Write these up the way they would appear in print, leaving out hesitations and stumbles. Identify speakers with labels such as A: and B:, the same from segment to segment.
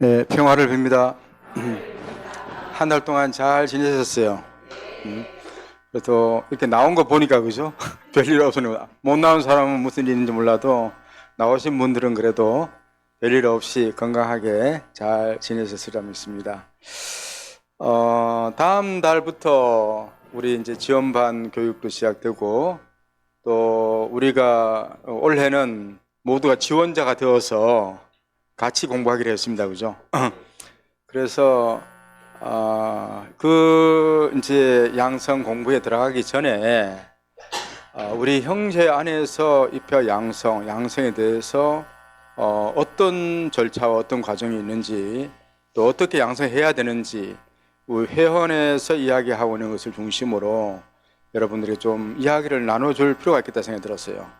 A: 네, 평화를 빕니다. 한 달 동안 잘 지내셨어요. 그래도 이렇게 나온 거 보니까 그죠? 별일 없으니 못 나온 사람은 무슨 일인지 몰라도 나오신 분들은 그래도 별일 없이 건강하게 잘 지내셨으리라 믿습니다. 다음 달부터 우리 이제 지원반 교육도 시작되고 또 우리가 올해는 모두가 지원자가 되어서 같이 공부하기로 했습니다. 그죠? 그래서 그 이제 양성 공부에 들어가기 전에 우리 형제 안에서 입회 양성에 대해서 어떤 절차와 어떤 과정이 있는지 또 어떻게 양성해야 되는지 우리 회원에서 이야기하고 있는 것을 중심으로 여러분들이 좀 이야기를 나눠줄 필요가 있겠다 생각이 들었어요.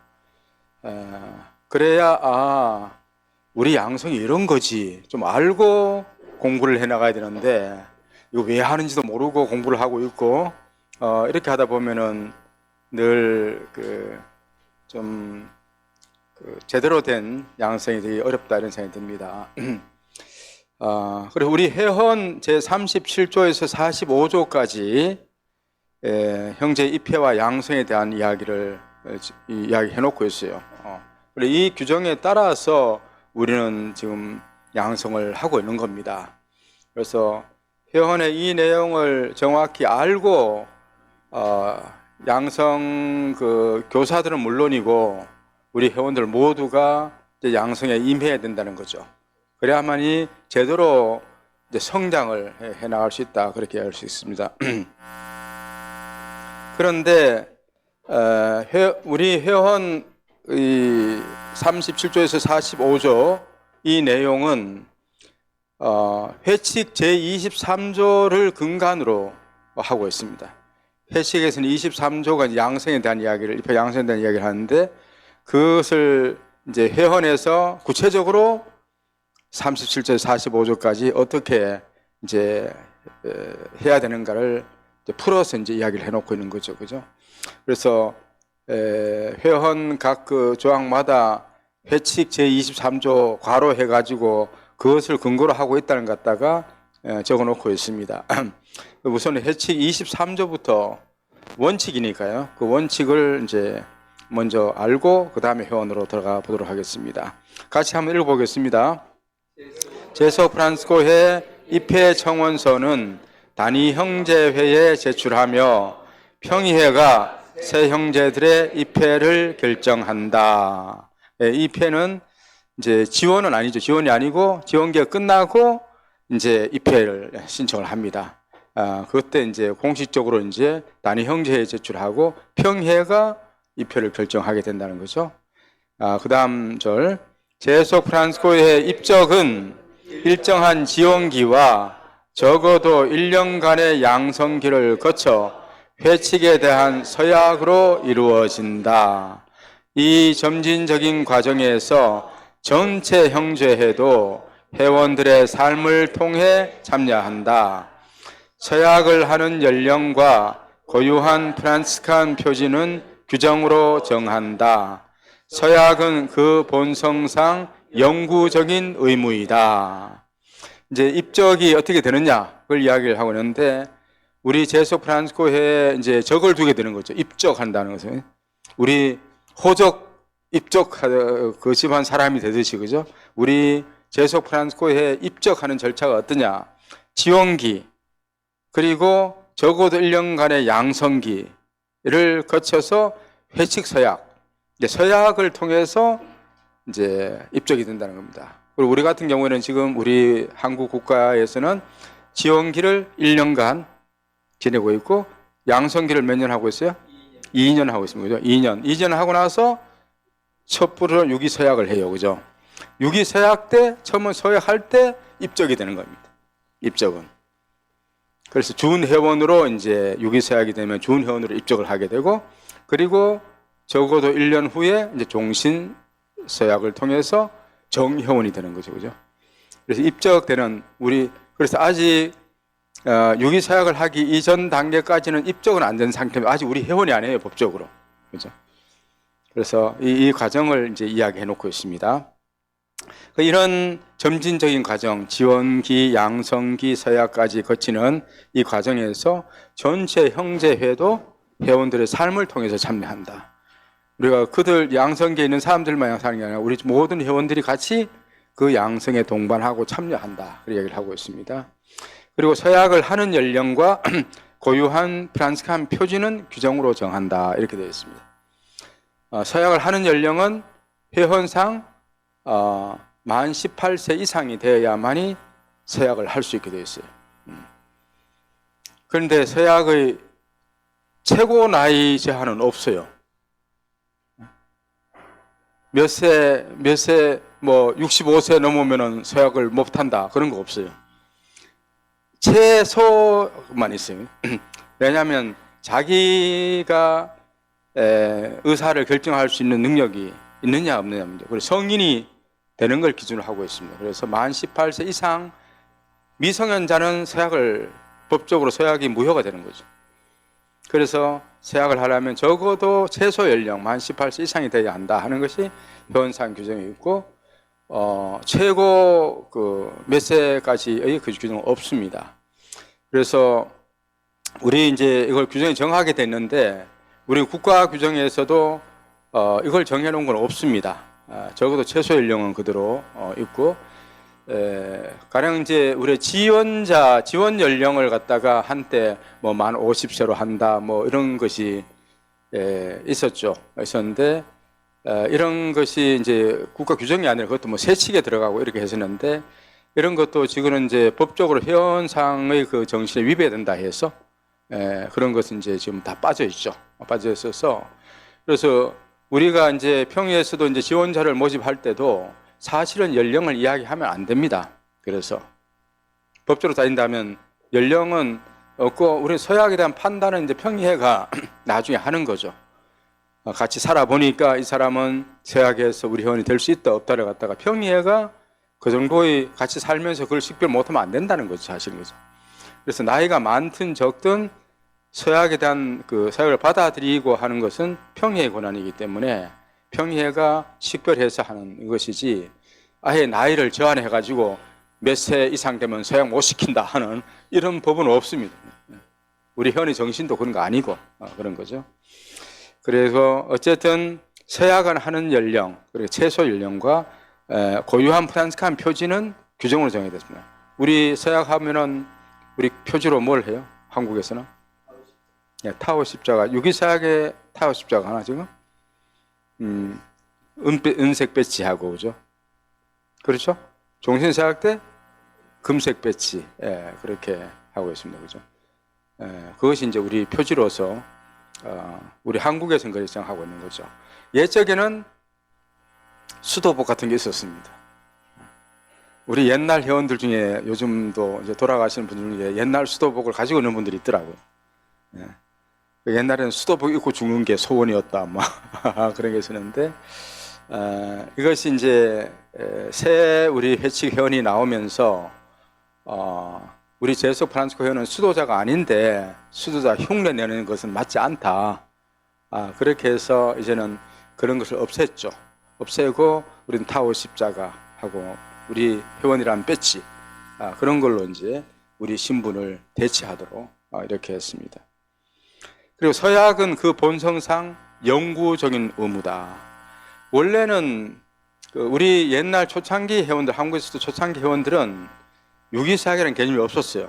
A: 그래야 우리 양성이 이런 거지 좀 알고 공부를 해 나가야 되는데 이거 왜 하는지도 모르고 공부를 하고 있고 이렇게 하다 보면은 늘 제대로 된 양성이 되기 어렵다 이런 생각이 듭니다. 그리고 우리 회원 제37조에서 45조까지 형제 입회와 양성에 대한 이야기를 이야기해 놓고 있어요. 그리고 이 규정에 따라서 우리는 지금 양성을 하고 있는 겁니다. 그래서 회원의 이 내용을 정확히 알고 양성 교사들은 물론이고 우리 회원들 모두가 이제 양성에 임해야 된다는 거죠. 그래야만이 제대로 이제 성장을 해 나갈 수 있다 그렇게 할 수 있습니다. 그런데 우리 회원 37조에서 45조 이 내용은 회칙 제23조를 근간으로 하고 있습니다. 회칙에서는 23조가 양성에 대한 이야기를 입회 양성에 대한 이야기를 하는데 그것을 이제 회원에서 구체적으로 37조 45조까지 어떻게 이제 해야 되는가를 이제 풀어서 이제 이야기를 해놓고 있는 거죠, 그죠? 그래서 회원 각 그 조항마다 회칙 제23조 괄호 해가지고 그것을 근거로 하고 있다는 것 갖다가 적어 놓고 있습니다. 우선 회칙 23조부터 원칙이니까요. 그 원칙을 이제 먼저 알고 그 다음에 회원으로 들어가 보도록 하겠습니다. 같이 한번 읽어보겠습니다. 제서 프란스코회 입회 청원서는 단위 형제회에 제출하며 평의회가 새 형제들의 입회를 결정한다. 입회는 이제 지원은 아니죠. 지원이 아니고 지원기가 끝나고 이제 입회를 신청을 합니다. 그때 이제 공식적으로 이제 단위 형제회에 제출하고 평회가 입회를 결정하게 된다는 거죠. 그 다음 절 제소 프란스코의 입적은 일정한 지원기와 적어도 1년간의 양성기를 거쳐 회칙에 대한 서약으로 이루어진다. 이 점진적인 과정에서 전체 형제회도 회원들의 삶을 통해 참여한다. 서약을 하는 연령과 고유한 프란스칸 표지는 규정으로 정한다. 서약은 그 본성상 영구적인 의무이다. 이제 입적이 어떻게 되느냐 그걸 이야기를 하고 있는데 우리 제소 프란스코회에 이제 적을 두게 되는 거죠. 입적한다는 것은 우리 호적 입적 그 집안 사람이 되듯이 그죠? 우리 제소 프란스코회에 입적하는 절차가 어떠냐? 지원기 그리고 적어도 1년간의 양성기를 거쳐서 회칙 서약, 이제 서약을 통해서 이제 입적이 된다는 겁니다. 그리고 우리 같은 경우에는 지금 우리 한국 국가에서는 지원기를 1년간 지내고 있고 양성기를 몇 년 하고 있어요? 2년 하고 있습니다. 그죠? 2년 하고 나서 첩부로 유기서약을 해요. 그죠? 유기서약 때, 처음 서약할 때 입적이 되는 겁니다. 입적은. 그래서 준회원으로 이제 유기서약이 되면 준회원으로 입적을 하게 되고 그리고 적어도 1년 후에 이제 종신서약을 통해서 정회원이 되는 거죠. 그죠? 그래서 입적되는 그래서 아직 유기서약을 하기 이전 단계까지는 입적은 안 된 상태입니다. 아직 우리 회원이 아니에요, 법적으로. 그죠? 그래서 이 과정을 이제 이야기해 놓고 있습니다. 이런 점진적인 과정, 지원기, 양성기, 서약까지 거치는 이 과정에서 전체 형제회도 회원들의 삶을 통해서 참여한다. 우리가 그들 양성기에 있는 사람들만 사는 게 아니라 우리 모든 회원들이 같이 그 양성에 동반하고 참여한다. 그 얘기를 하고 있습니다. 그리고 서약을 하는 연령과 고유한 프란스칸 표지는 규정으로 정한다. 이렇게 되어 있습니다. 서약을 하는 연령은 회원상 만 18세 이상이 되어야만이 서약을 할 수 있게 되어 있어요. 그런데 서약의 최고 나이 제한은 없어요. 몇 세, 뭐 65세 넘으면 서약을 못한다. 그런 거 없어요. 최소만 있어요. 왜냐하면 자기가 의사를 결정할 수 있는 능력이 있느냐 없느냐 문제. 그리고 성인이 되는 걸 기준으로 하고 있습니다. 그래서 만 18세 이상 미성년자는 법적으로 서약이 무효가 되는 거죠. 그래서 서약을 하려면 적어도 최소 연령 만 18세 이상이 되어야 한다 하는 것이 회원상 규정이 있고 최고 몇 세까지의 그 규정은 없습니다. 그래서 우리 이제 이걸 규정이 정하게 됐는데 우리 국가 규정에서도 이걸 정해놓은 건 없습니다. 적어도 최소 연령은 그대로 있고 가령 이제 우리 지원 연령을 갖다가 한때 뭐 만 50세로 한다 뭐 이런 것이 있었는데 이런 것이 이제 국가 규정이 아니라 그것도 뭐 세칙에 들어가고 이렇게 했었는데 이런 것도 지금은 이제 법적으로 회원상의 그 정신에 위배된다 해서 그런 것은 이제 지금 다 빠져 있어서 그래서 우리가 이제 평의에서도 이제 지원자를 모집할 때도 사실은 연령을 이야기하면 안 됩니다. 그래서 법적으로 따진다면 연령은 없고 우리 서약에 대한 판단은 이제 평의회가 나중에 하는 거죠. 같이 살아보니까 이 사람은 서약에서 우리 회원이 될 수 있다 없다를 갖다가 평의회가 그 정도의 같이 살면서 그걸 식별 못하면 안 된다는 거죠. 사실은 거죠. 그래서 나이가 많든 적든 서약에 대한 그 서약을 받아들이고 하는 것은 평의의 권한이기 때문에 평의회가 식별해서 하는 것이지 아예 나이를 제한해가지고 몇 세 이상 되면 서약 못 시킨다 하는 이런 법은 없습니다. 우리 회원의 정신도 그런 거 아니고 그런 거죠. 그래서 어쨌든 서약을 하는 연령 그리고 최소 연령과 고유한 프란스칸 표지는 규정으로 정해졌습니다. 우리 서약하면은 우리 표지로 뭘 해요? 한국에서는? 타오 십자가. 유기서약에 타오 십자가 하나 지금? 은색 배지하고 그죠? 그렇죠? 종신서약 때 금색 배지 그렇게 하고 있습니다. 그죠? 그것이 이제 우리 표지로서 우리 한국에서는 그렇게 정하고 있는 거죠. 옛적에는 수도복 같은 게 있었습니다. 우리 옛날 회원들 중에 요즘도 이제 돌아가시는 분들 중에 옛날 수도복을 가지고 있는 분들이 있더라고요. 옛날에는 수도복 입고 죽는 게 소원이었다, 그런 게 있었는데, 이것이 이제 새 우리 회칙 회원이 나오면서, 우리 제석 프란치스코 회원은 수도자가 아닌데 수도자 흉내 내는 것은 맞지 않다. 그렇게 해서 이제는 그런 것을 없애고 우리는 타오 십자가 하고 우리 회원이라는 배지 그런 걸로 이제 우리 신분을 대체하도록 이렇게 했습니다. 그리고 서약은 그 본성상 영구적인 의무다. 원래는 우리 옛날 초창기 회원들, 한국에서도 초창기 회원들은 유기서약이라는 개념이 없었어요.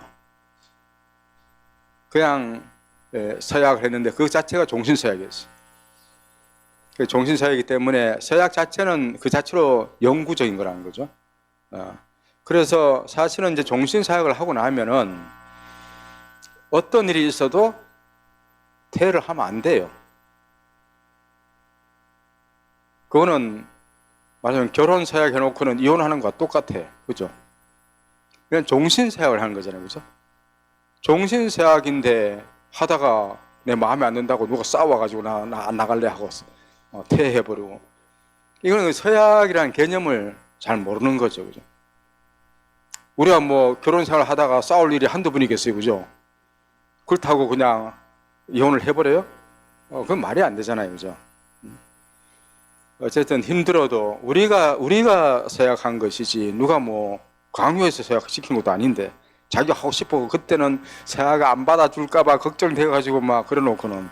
A: 그냥 서약을 했는데 그 자체가 종신서약이었어요. 종신서약이기 때문에 서약 자체는 그 자체로 영구적인 거라는 거죠. 그래서 사실은 이제 종신서약을 하고 나면은 어떤 일이 있어도 퇴를 하면 안 돼요. 그거는 말하자면 결혼서약 해놓고는 이혼하는 것과 똑같아. 그죠? 그냥 종신서약을 하는 거잖아요. 그죠? 종신서약인데 하다가 내 마음에 안 든다고 누가 싸워가지고 나 안 나갈래 하고 퇴해버리고. 이거는 서약이라는 개념을 잘 모르는 거죠. 그죠? 우리가 뭐 결혼생활 하다가 싸울 일이 한두 번이겠어요. 그죠? 그렇다고 그냥 이혼을 해버려요? 그건 말이 안 되잖아요. 그죠? 어쨌든 힘들어도 우리가 서약한 것이지 누가 뭐 강요해서 서약시킨 것도 아닌데 자기가 하고 싶어 그때는 서약 안 받아줄까봐 걱정돼가지고 막 그래놓고는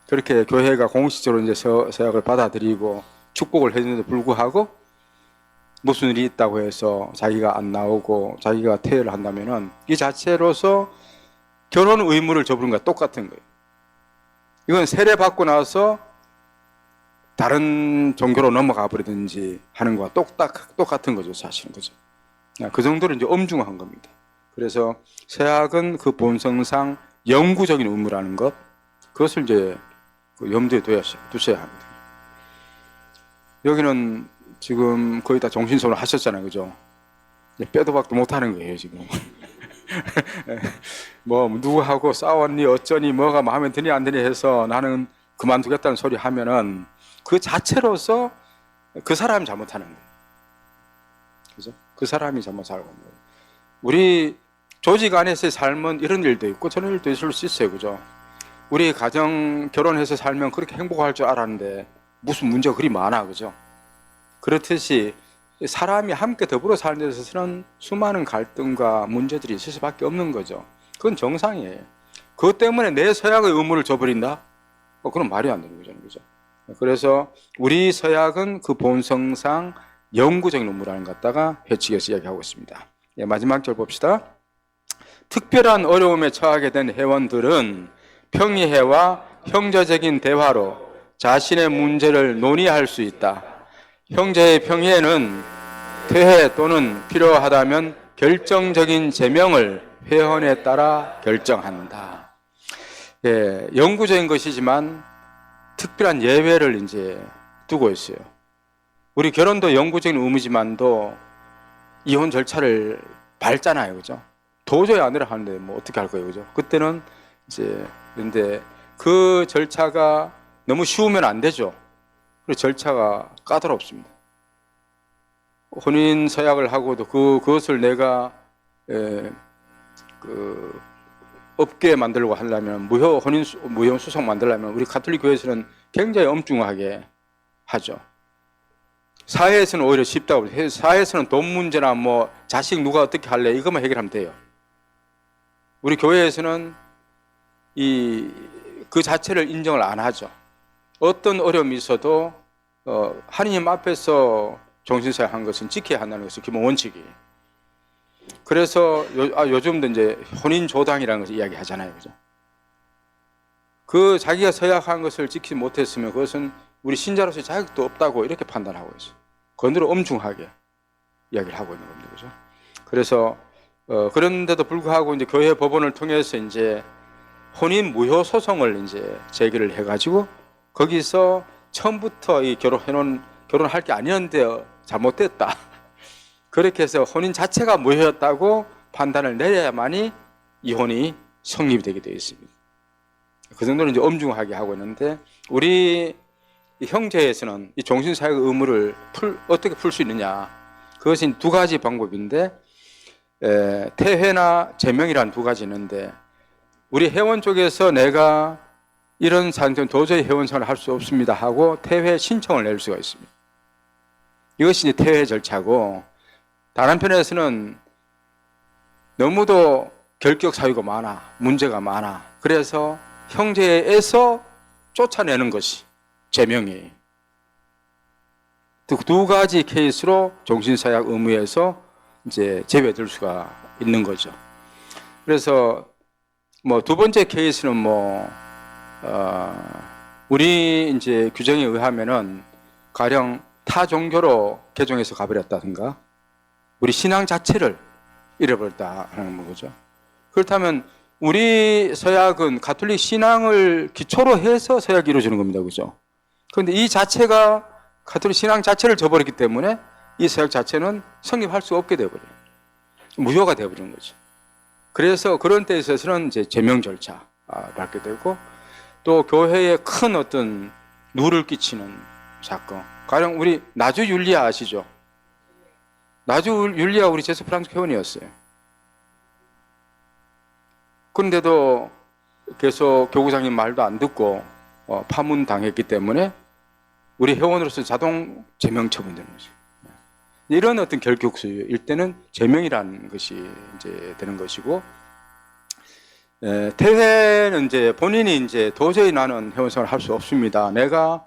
A: 그렇게 교회가 공식적으로 이제 서약을 받아들이고 축복을 해주는데 불구하고 무슨 일이 있다고 해서 자기가 안 나오고 자기가 퇴회를 한다면은 이 자체로서 결혼 의무를 저부른 것과 똑같은 거예요. 이건 세례 받고 나서 다른 종교로 넘어가 버리든지 하는 거와 똑같은 거죠, 사실은. 그죠? 그 정도로 이제 엄중한 겁니다. 그래서 서약은 그 본성상 영구적인 의무라는 것, 그것을 이제 염두에 두셔야 합니다. 여기는 지금 거의 다 정신선을 하셨잖아요, 그죠? 빼도 박도 못 하는 거예요, 지금. 뭐, 누구하고 싸웠니, 어쩌니, 뭐가 마음에 드니, 안 드니 해서 나는 그만두겠다는 소리 하면은 그 자체로서 그 사람이 잘못하는 거예요. 그죠? 그 사람이 잘못 살고 있는 거예요. 우리 조직 안에서의 삶은 이런 일도 있고 저런 일도 있을 수 있어요. 그죠? 우리 가정 결혼해서 살면 그렇게 행복할 줄 알았는데 무슨 문제가 그리 많아. 그죠? 그렇듯이 사람이 함께 더불어 사는 데 있어서는 수많은 갈등과 문제들이 있을 수밖에 없는 거죠. 그건 정상이에요. 그것 때문에 내 서약의 의무를 줘버린다? 그건 말이 안 되는 거죠. 그죠? 그래서 우리 서약은 그 본성상 영구적인 의무라는 것 갖다가 회칙에서 이야기하고 있습니다. 예, 마지막 절 봅시다. 특별한 어려움에 처하게 된 회원들은 평의회와 형제적인 대화로 자신의 문제를 논의할 수 있다. 형제의 평의회는 퇴회 또는 필요하다면 결정적인 제명을 회원에 따라 결정한다. 예, 영구적인 것이지만 특별한 예외를 이제 두고 있어요. 우리 결혼도 영구적인 의무지만도 이혼 절차를 밟잖아요, 그죠? 도저히 안 되라 하는데 뭐 어떻게 할 거예요, 그죠? 그때는 이제 근데 그 절차가 너무 쉬우면 안 되죠. 그리고 절차가 까다롭습니다. 혼인 서약을 하고도 그것을 내가 없게 만들려고 하려면 무효 수속 만들려면 우리 가톨릭 교회에서는 굉장히 엄중하게 하죠. 사회에서는 오히려 쉽다고 해요. 사회에서는 돈 문제나 뭐 자식 누가 어떻게 할래 이것만 해결하면 돼요. 우리 교회에서는 그 자체를 인정을 안 하죠. 어떤 어려움이 있어도 하느님 앞에서 정신사역 한 것은 지켜야 한다는 것이 기본 원칙이에요. 그래서 요즘도 이제 혼인조당이라는 것을 이야기하잖아요. 그죠? 그 자기가 서약한 것을 지키지 못했으면 그것은 우리 신자로서의 자격도 없다고 이렇게 판단하고 있어요. 그런대로 엄중하게 이야기를 하고 있는 겁니다. 그죠? 그래서 그런데도 불구하고 이제 교회 법원을 통해서 이제 혼인 무효 소송을 이제 제기를 해가지고 거기서 처음부터 이 결혼할 게 아니었는데 잘못됐다. 그렇게 해서 혼인 자체가 무효였다고 판단을 내려야만이 이혼이 성립이 되게 되어 있습니다. 그 정도는 이제 엄중하게 하고 있는데 우리 형제에서는 이 종신사역 의무를 어떻게 풀 수 있느냐? 그것이 두 가지 방법인데 퇴회나 제명이라는 두 가지 있는데 우리 회원 쪽에서 내가 이런 상태는 도저히 회원 생활을 할 수 없습니다 하고 퇴회 신청을 낼 수가 있습니다. 이것이 이제 퇴회 절차고 다른 한편에서는 너무도 결격 사유가 많아, 문제가 많아. 그래서 형제에서 쫓아내는 것이 제명이에요. 두 가지 케이스로 종신사역 의무에서 이제 제외될 수가 있는 거죠. 그래서 뭐 두 번째 케이스는 우리 이제 규정에 의하면은 가령 타 종교로 개종해서 가버렸다든가 우리 신앙 자체를 잃어버렸다 하는 거죠. 그렇다면 우리 서약은 가톨릭 신앙을 기초로 해서 서약이 이루어지는 겁니다. 그죠? 그런데 이 자체가 가톨릭 신앙 자체를 저버렸기 때문에 이 서약 자체는 성립할 수 없게 되어버려요. 무효가 되어버리는 거죠. 그래서 그런 때 있어서는 이제 제명 절차 받게 되고 또 교회에 큰 어떤 누를 끼치는 사건. 가령 우리 나주 율리아 아시죠? 나주 율리아 우리 제수 프랑스 회원이었어요. 그런데도 계속 교구장님 말도 안 듣고 파문당했기 때문에 우리 회원으로서 자동 제명 처분되는 거죠. 이런 어떤 결격수일 때는 제명이라는 것이 이제 되는 것이고, 퇴회는 이제 본인이 이제 도저히 나는 회원생활을 할 수 없습니다. 내가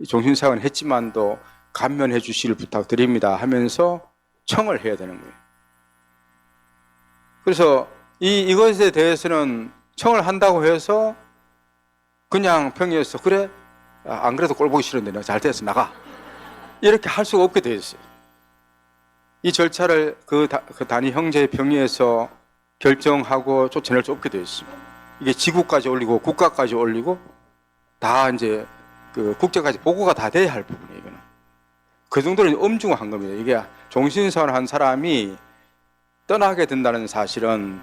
A: 종신사역을 했지만도 감면해 주시길 부탁드립니다 하면서 청을 해야 되는 거예요. 그래서 이것에 대해서는 청을 한다고 해서 그냥 평의에서 그래 안 그래도 꼴 보기 싫은데 너 잘 됐어 나가 이렇게 할 수가 없게 되어 있어요. 이 절차를 그 단위 형제의 평의에서 결정하고 쫓아낼 수 없게 되어 있습니다. 이게 지구까지 올리고 국가까지 올리고 다 이제 그 국제까지 보고가 다 돼야 할 부분이에요. 이거는 그 정도로 엄중한 겁니다. 이게 종신생활 한 사람이 떠나게 된다는 사실은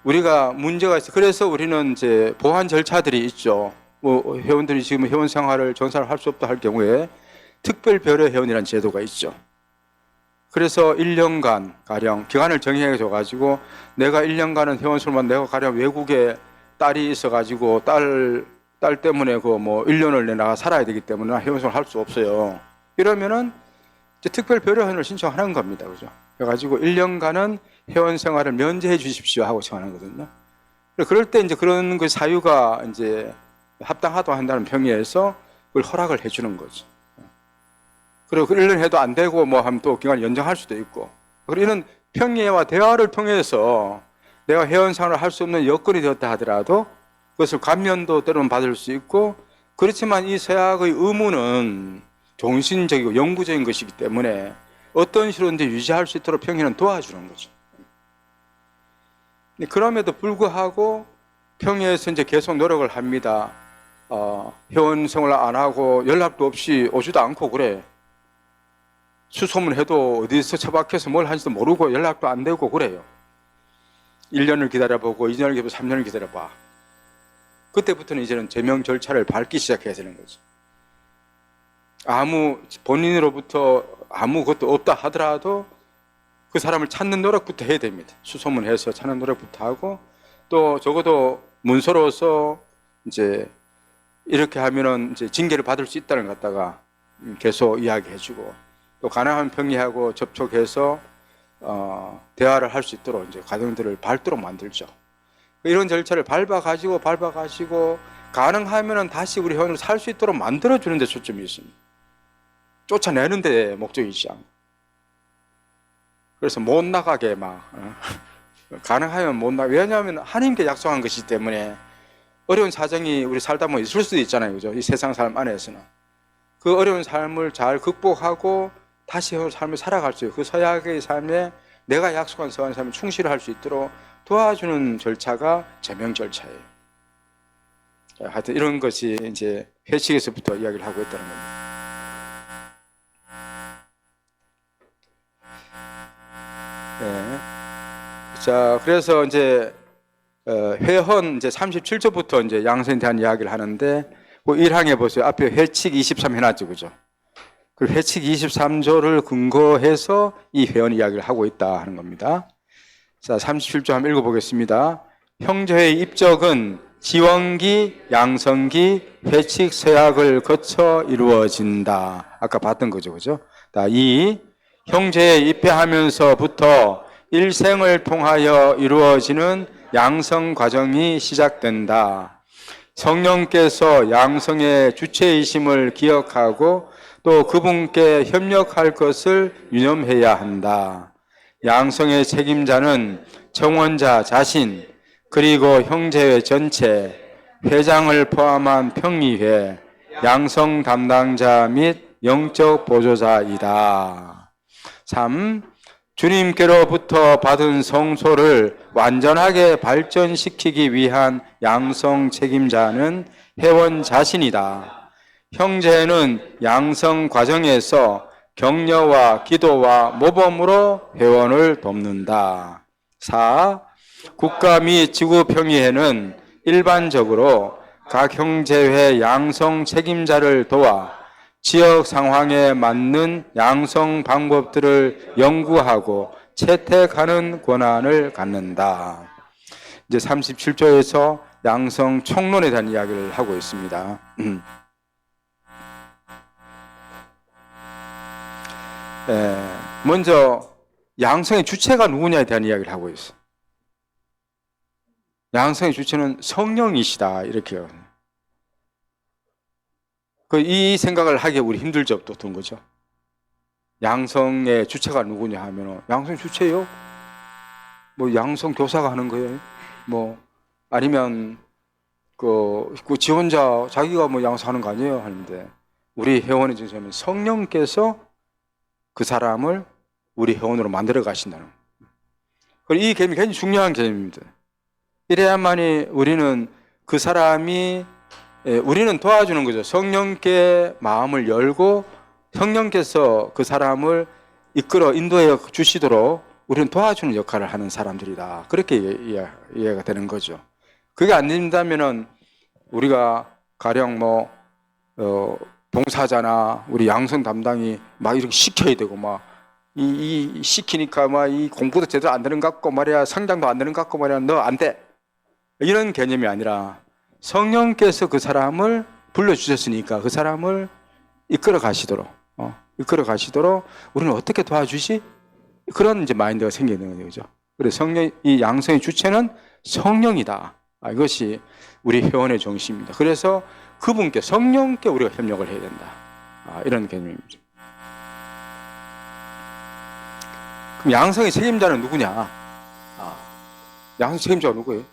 A: 우리가 문제가 있어. 그래서 우리는 이제 보완 절차들이 있죠. 뭐 회원들이 지금 회원 생활을 정상을 할 수 없다 할 경우에 특별 배려 회원이라는 제도가 있죠. 그래서 1년간 가령 기간을 정해줘 가지고 내가 1년간은 회원수만 내가 가령 외국에 딸이 있어 가지고 딸 때문에 그 뭐 1년을 내 나가 살아야 되기 때문에 회원생활을 할 수 없어요. 이러면은 이제 특별 배려 회원을 신청하는 겁니다. 그죠? 그래 가지고 1년간은 회원 생활을 면제해 주십시오 하고 청하는 거거든요. 그럴 때 이제 그런 그 사유가 이제 합당하다고 한다는 평의에서 그걸 허락을 해 주는 거죠. 그리고 그 1년 해도 안 되고 뭐 하면 또 기간을 연장할 수도 있고. 그리고 이런 평의와 대화를 통해서 내가 회원 생활을 할 수 없는 여건이 되었다 하더라도 그것을 감면도 때로는 받을 수 있고, 그렇지만 이 서약의 의무는 종신적이고 영구적인 것이기 때문에 어떤 식으로든지 유지할 수 있도록 평의는 도와주는 거죠. 그럼에도 불구하고 평의에서 이제 계속 노력을 합니다. 회원 생활 안 하고 연락도 없이 오지도 않고 그래. 수소문해도 어디서 처박혀서 뭘 하는지도 모르고 연락도 안 되고 그래요. 1년을 기다려보고 2년을 기다려보고 3년을 기다려봐. 그때부터는 이제는 제명 절차를 밟기 시작해야 되는 거죠. 본인으로부터 아무것도 없다 하더라도 그 사람을 찾는 노력부터 해야 됩니다. 수소문해서 찾는 노력부터 하고, 또 적어도 문서로서 이제 이렇게 하면은 이제 징계를 받을 수 있다는 것 갖다가 계속 이야기해주고, 또 가능한 평의하고 접촉해서 대화를 할 수 있도록 이제 과정들을 밟도록 만들죠. 이런 절차를 밟아가지고 가능하면은 다시 우리 회원으로 살 수 있도록 만들어주는 데 초점이 있습니다. 쫓아내는 데 목적이지 않고. 그래서 못 나가게 가능하면 못 나가게. 왜냐하면 하나님께 약속한 것이기 때문에 어려운 사정이 우리 살다 보면 있을 수도 있잖아요. 그죠? 이 세상 삶 안에서는. 그 어려운 삶을 잘 극복하고 다시 삶을 살아갈 수 있고, 그 서약의 삶에 내가 약속한 서약의 삶을 충실할 수 있도록 도와주는 절차가 제명 절차예요. 하여튼 이런 것이 이제 회칙에서부터 이야기를 하고 있다는 겁니다. 네. 자, 그래서 이제 회헌 이제 37조부터 이제 양성에 대한 이야기를 하는데, 그 1항에 보세요. 앞에 회칙 23 해놨죠, 그죠? 그 회칙 23조를 근거해서 이 회헌 이야기를 하고 있다 하는 겁니다. 자, 37조 한번 읽어보겠습니다. 형제의 입적은 지원기, 양성기, 회칙, 서약을 거쳐 이루어진다. 아까 봤던 거죠, 그죠? 자, 2. 형제에 입회하면서부터 일생을 통하여 이루어지는 양성 과정이 시작된다. 성령께서 양성의 주체이심을 기억하고 또 그분께 협력할 것을 유념해야 한다. 양성의 책임자는 청원자 자신, 그리고 형제회 전체, 회장을 포함한 평의회, 양성 담당자 및 영적 보조자이다. 3. 주님께로부터 받은 성소를 완전하게 발전시키기 위한 양성 책임자는 회원 자신이다. 형제는 양성 과정에서 격려와 기도와 모범으로 회원을 돕는다. 4. 국가 및 지구평의회는 일반적으로 각 형제회 양성 책임자를 도와 지역 상황에 맞는 양성 방법들을 연구하고 채택하는 권한을 갖는다. 이제 37조에서 양성 총론에 대한 이야기를 하고 있습니다. 먼저 양성의 주체가 누구냐에 대한 이야기를 하고 있어요. 양성의 주체는 성령이시다 이렇게요. 이 생각을 하기에 우리 힘들 적도 든 거죠. 양성의 주체가 누구냐 하면 양성 주체요? 뭐 양성 교사가 하는 거예요? 뭐 아니면 그 지원자 자기가 뭐 양성하는 거 아니에요? 하는데 우리 회원의 진짜는 성령께서 그 사람을 우리 회원으로 만들어 가신다는 거예요. 이 개념이 굉장히 중요한 개념입니다. 이래야만이 우리는 그 사람이 우리는 도와주는 거죠. 성령께 마음을 열고 성령께서 그 사람을 이끌어 인도해 주시도록 우리는 도와주는 역할을 하는 사람들이다. 그렇게 이해가 되는 거죠. 그게 안 된다면은 우리가 가령 봉사자나 우리 양성 담당이 막 이렇게 시켜야 되고 이 시키니까 이 공부도 제대로 안 되는 것 같고 말이야 성장도 안 되는 것 같고 말이야 너 안 돼. 이런 개념이 아니라 성령께서 그 사람을 불러주셨으니까 그 사람을 이끌어 가시도록 우리는 어떻게 도와주시? 그런 이제 마인드가 생기는 거죠. 그래서 이 양성의 주체는 성령이다. 이것이 우리 회원의 정신입니다. 그래서 그분께 성령께 우리가 협력을 해야 된다. 이런 개념입니다. 그럼 양성의 책임자는 누구냐? 양성 책임자가 누구예요?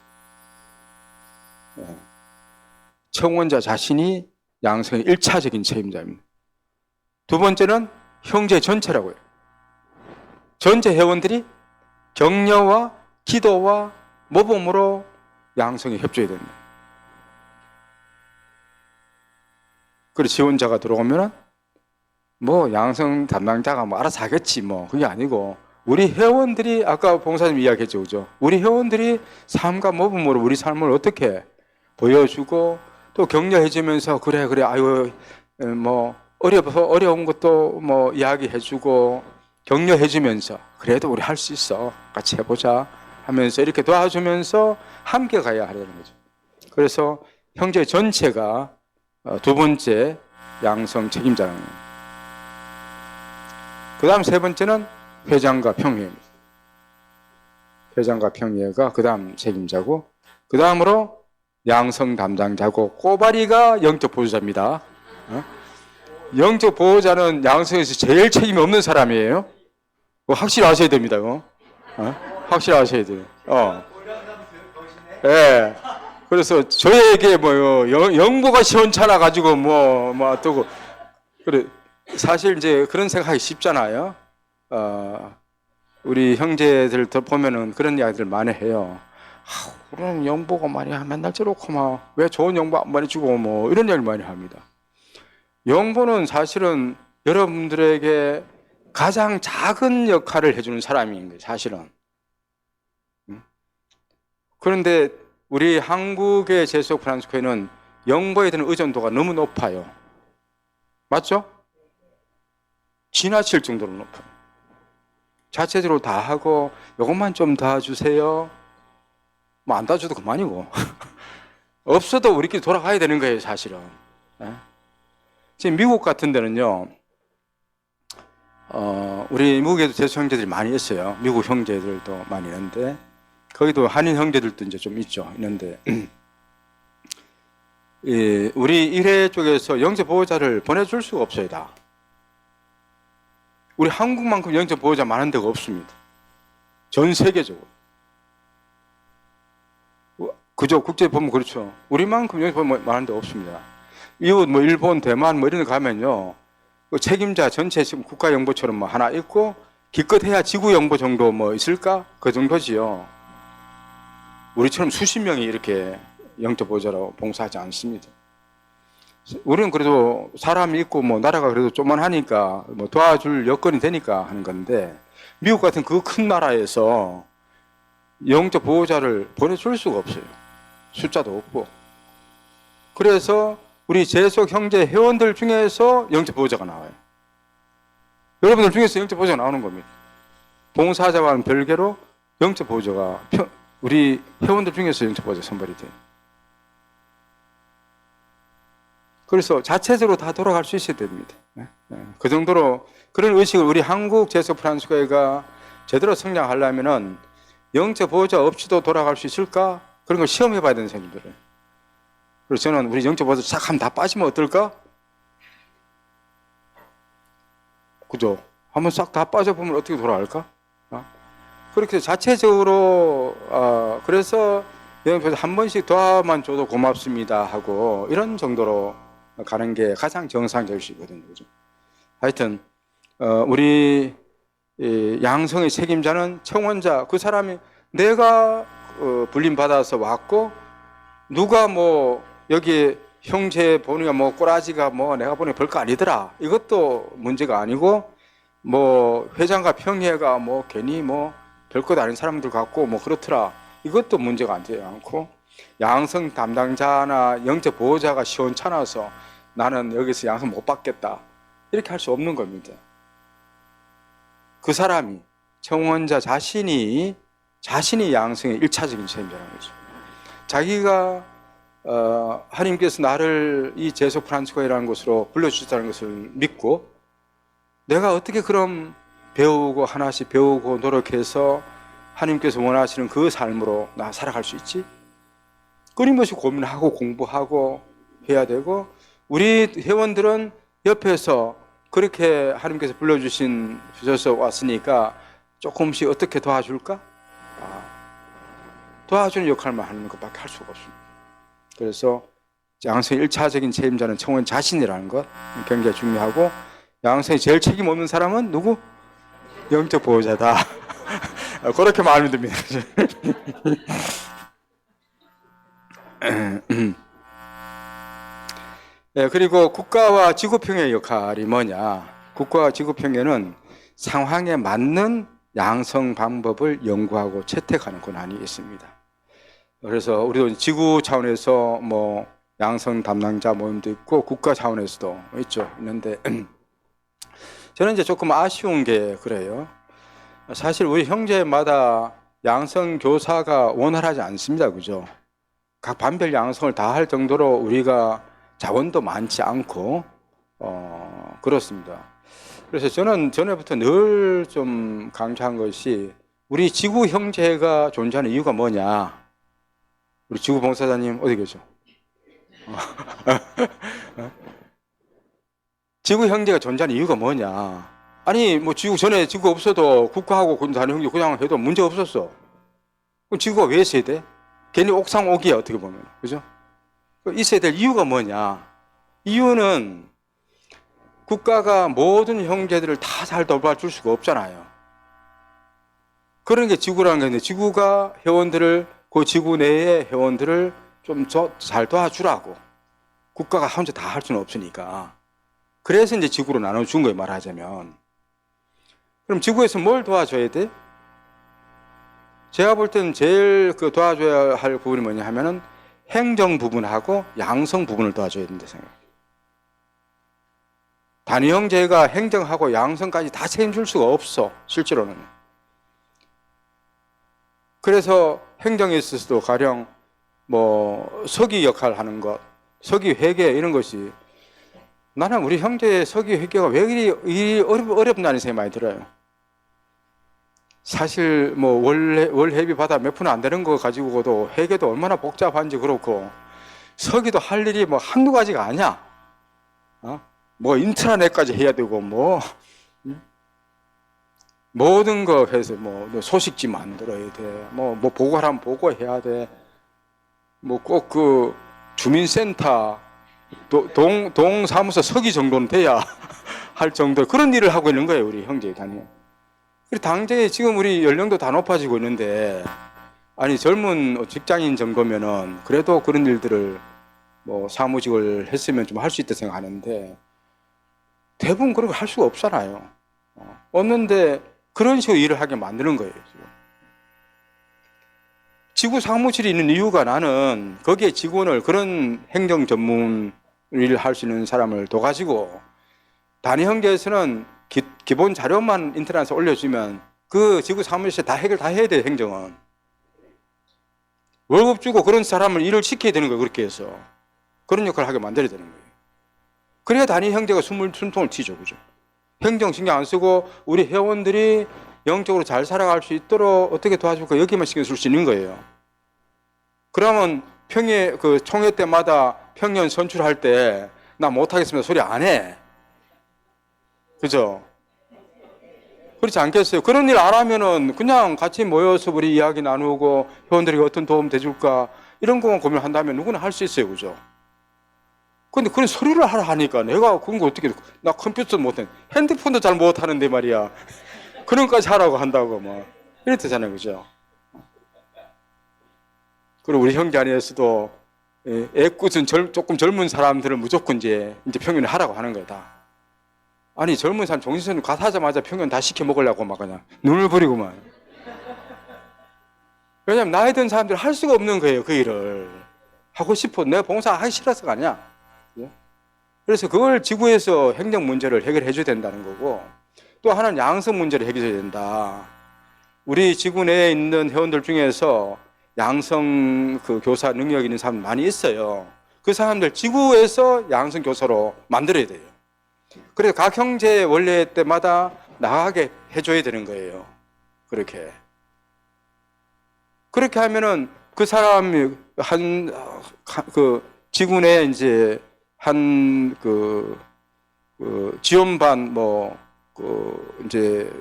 A: 청원자 자신이 양성의 1차적인 책임자입니다. 두 번째는 형제 전체라고요. 전체 회원들이 격려와 기도와 모범으로 양성에 협조해야 됩니다. 그리고 지원자가 들어오면 양성 담당자가 알아서 하겠지 그게 아니고 우리 회원들이 아까 봉사님 이야기했죠, 그죠? 우리 회원들이 삶과 모범으로 우리 삶을 어떻게 보여주고 또 격려해주면서 그래 아유 어려운 것도 이야기해주고 격려해주면서 그래도 우리 할 수 있어 같이 해보자 하면서 이렇게 도와주면서 함께 가야 하려는 거죠. 그래서 형제 전체가 두 번째 양성 책임자는 거예요. 그 다음 세 번째는 회장과 평회입니다. 회장과 평회가 그 다음 책임자고 그 다음으로 양성 담당자고 꼬바리가 영적 보호자입니다. 영적 보호자는 양성에서 제일 책임이 없는 사람이에요. 확실히 아셔야 됩니다. 확실히 아셔야 돼요. 예. 그래서 저에게 영보가 시원찮아 가지고 또 그래 사실 이제 그런 생각하기 쉽잖아요. 우리 형제들 보면은 그런 이야기들 많이 해요. 우리는 영보가 말이야 맨날 저렇고 왜 좋은 영보 안 말해주고 이런 이야기를 많이 합니다. 영보는 사실은 여러분들에게 가장 작은 역할을 해주는 사람인 거예요, 사실은. 그런데 우리 한국의 제수교 프란스교회는 영보에 대한 의존도가 너무 높아요. 맞죠? 지나칠 정도로 높아요. 자체적으로 다 하고 이것만 좀 도와주세요. 안 도와줘도 그만이고 없어도 우리끼리 돌아가야 되는 거예요, 사실은. 지금 미국 같은 데는요, 우리 미국에도 제수 형제들이 많이 있어요. 미국 형제들도 많이 있는데 거기도 한인 형제들도 이제 좀 있는데 우리 일회 쪽에서 영적 보호자를 보내줄 수가 없어요, 다. 우리 한국만큼 영적 보호자 많은 데가 없습니다. 전 세계적으로. 그죠? 국제 보면 그렇죠. 우리만큼 영적 보호자 많은 데가 없습니다. 이웃 일본, 대만 이런 데 가면요, 책임자 전체 지금 국가 영보처럼 하나 있고 기껏해야 지구 영보 정도 있을까? 그 정도지요. 우리처럼 수십 명이 이렇게 영적 보호자로 봉사하지 않습니다. 우리는 그래도 사람이 있고 나라가 그래도 조만하니까 도와줄 여건이 되니까 하는 건데 미국 같은 그 큰 나라에서 영적 보호자를 보내줄 수가 없어요. 숫자도 없고. 그래서 우리 제속 형제 회원들 중에서 영적 보호자가 나와요. 여러분들 중에서 영적 보호자가 나오는 겁니다. 봉사자와는 별개로 영적 보호자가 우리 회원들 중에서 영적 보호자 선발이 돼요. 그래서 자체적으로 다 돌아갈 수 있어야 됩니다. 그 정도로 그런 의식을 우리 한국 제소 프란스교회가 제대로 성장하려면은 영적 보호자 없이도 돌아갈 수 있을까? 그런 걸 시험해 봐야 되는 생각들을. 그래서 저는 우리 영적 보호자 싹 하면 다 빠지면 어떨까? 그죠? 한번 싹 다 빠져보면 어떻게 돌아갈까? 그렇게 자체적으로, 그래서 영적보호자 한 번씩 도와만 줘도 고맙습니다 하고 이런 정도로 가는 게 가장 정상적일 수 있거든요. 그죠? 하여튼, 우리 양성의 책임자는 청원자, 그 사람이 내가 불림받아서 왔고, 누가 뭐 여기 형제 보니까 뭐 꼬라지가 뭐 내가 보니 별거 아니더라, 이것도 문제가 아니고, 뭐 회장과 평회가 뭐 괜히 뭐 별것 아닌 사람들 같고 뭐 그렇더라, 이것도 문제가 안 되지 않고, 양성 담당자나 영적 보호자가 시원찮아서 나는 여기서 양성 못 받겠다 이렇게 할 수 없는 겁니다. 그 사람이, 청원자 자신이 양성의 일차적인 책임자라는 거죠. 자기가 하나님께서 나를 이 제소 프란스교회라는 곳으로 불러주셨다는 것을 믿고, 내가 어떻게 그럼 배우고 하나씩 배우고 노력해서 하나님께서 원하시는 그 삶으로 나 살아갈 수 있지? 끊임없이 고민하고 공부하고 해야 되고, 우리 회원들은 옆에서 그렇게 하나님께서 불러주셔서 왔으니까 조금씩 어떻게 도와줄까? 도와주는 역할만 하는 것밖에 할 수가 없습니다. 그래서 양성의 1차적인 책임자는 청원 자신이라는 것 굉장히 중요하고, 양성이 제일 책임 없는 사람은 누구? 영적 보호자다. 그렇게 말하면 됩니다. 네, 그리고 국가와 지구평의 역할이 뭐냐? 국가와 지구평에는 상황에 맞는 양성 방법을 연구하고 채택하는 권한이 있습니다. 그래서 우리도 지구 차원에서 뭐 양성 담당자 모임도 있고 국가 차원에서도 있는데 저는 이제 조금 아쉬운 게 그래요. 사실 우리 형제마다 양성 교사가 원활하지 않습니다. 그죠? 각 반별 양성을 다 할 정도로 우리가 자원도 많지 않고, 그렇습니다. 그래서 저는 전에부터 늘 좀 강조한 것이, 우리 지구 형제가 존재하는 이유가 뭐냐? 우리 지구 봉사자님 어디 계셔? 지구 형제가 존재하는 이유가 뭐냐? 아니, 뭐 전에 지구 없어도 국가하고 다른 형제 그냥 해도 문제 없었어. 그럼 지구가 왜 있어야 돼? 괜히 옥상 오기야, 어떻게 보면. 그죠? 있어야 될 이유가 뭐냐? 이유는 국가가 모든 형제들을 다 잘 돌봐줄 수가 없잖아요. 그런 게 지구라는 건데, 지구가 회원들을, 그 지구 내의 회원들을 좀 잘 도와주라고. 국가가 혼자 다 할 수는 없으니까. 그래서 이제 지구로 나눠준 거예요, 말하자면. 그럼 지구에서 뭘 도와줘야 돼? 제가 볼 때는 제일 도와줘야 할 부분이 뭐냐 하면은 행정 부분하고 양성 부분을 도와줘야 된다 생각해요. 단위 형제가 행정하고 양성까지 다 책임질 수가 없어, 실제로는. 그래서 행정에 있어서도 가령 뭐 서기 역할 하는 것, 서기 회계 이런 것이, 나는 우리 형제의 서기 회계가 왜 이리 어렵나는 생각이 많이 들어요. 사실 뭐 월 회비 받아 몇 푼 안 되는 거 가지고도 회계도 얼마나 복잡한지 그렇고, 서기도 할 일이 뭐 한두 가지가 아니야. 뭐 인트라넷까지 해야 되고, 뭐 모든 거 해서 뭐 소식지 만들어야 돼, 뭐 보고하라면 보고해야 돼, 뭐 꼭 그 주민센터 동사무소 서기 정도는 돼야 할 정도, 그런 일을 하고 있는 거예요, 우리 형제 단위. 그리고 당장에 지금 우리 연령도 다 높아지고 있는데, 아니 젊은 직장인 정도면은 그래도 그런 일들을 뭐 사무직을 했으면 좀 할 수 있다 생각하는데, 대부분 그런 거 할 수가 없잖아요. 없는데 그런 식으로 일을 하게 만드는 거예요, 지금. 지구 사무실이 있는 이유가, 나는 거기에 직원을, 그런 행정 전문 일을 할 수 있는 사람을 둬가지고, 단위 형제에서는 기본 자료만 인터넷에 올려주면 그 지구 사무실에 다 해결 다 해야 돼요, 행정은. 월급 주고 그런 사람을 일을 시켜야 되는 거예요, 그렇게 해서. 그런 역할을 하게 만들어야 되는 거예요. 그래야 단위 형제가 숨통을 튀죠. 그죠? 행정 신경 안 쓰고 우리 회원들이 영적으로 잘 살아갈 수 있도록 어떻게 도와줄까? 여기만 신경 쓸 수 있는 거예요. 그러면 총회 때마다 평년 선출할 때 나 못하겠습니다 소리 안 해. 그죠? 그렇지 않겠어요? 그런 일 안 하면은 그냥 같이 모여서 우리 이야기 나누고 회원들에게 어떤 도움 돼줄까? 이런 것만 고민한다면 누구나 할 수 있어요. 그죠? 근데 그런 소리를 하라 하니까 내가 그런 거 어떻게, 나 컴퓨터 못해. 핸드폰도 잘 못하는데 말이야. 그런 것까지 하라고 한다고 뭐. 이렇다잖아요. 그죠? 그리고 우리 형제 안에서도 애꿎은 조금 젊은 사람들은 무조건 이제 평균을 하라고 하는 거야, 다. 아니, 젊은 사람 정신선을 가사자마자 평균 다 시켜 먹으려고 막 그냥 눈을 부리고만. 왜냐면 나이 든 사람들이 할 수가 없는 거예요, 그 일을. 하고 싶어. 내가 봉사하기 싫어서가 아니야. 그래서 그걸 지구에서 행정 문제를 해결해 줘야 된다는 거고, 또 하나는 양성 문제를 해결해야 된다. 우리 지구 내에 있는 회원들 중에서 양성 교사 능력 있는 사람 많이 있어요. 그 사람들 지구에서 양성 교사로 만들어야 돼요. 그래서 각 형제 원래 때마다 나가게 해줘야 되는 거예요. 그렇게 하면은 그 사람이 지구 내에 이제 지원반 이제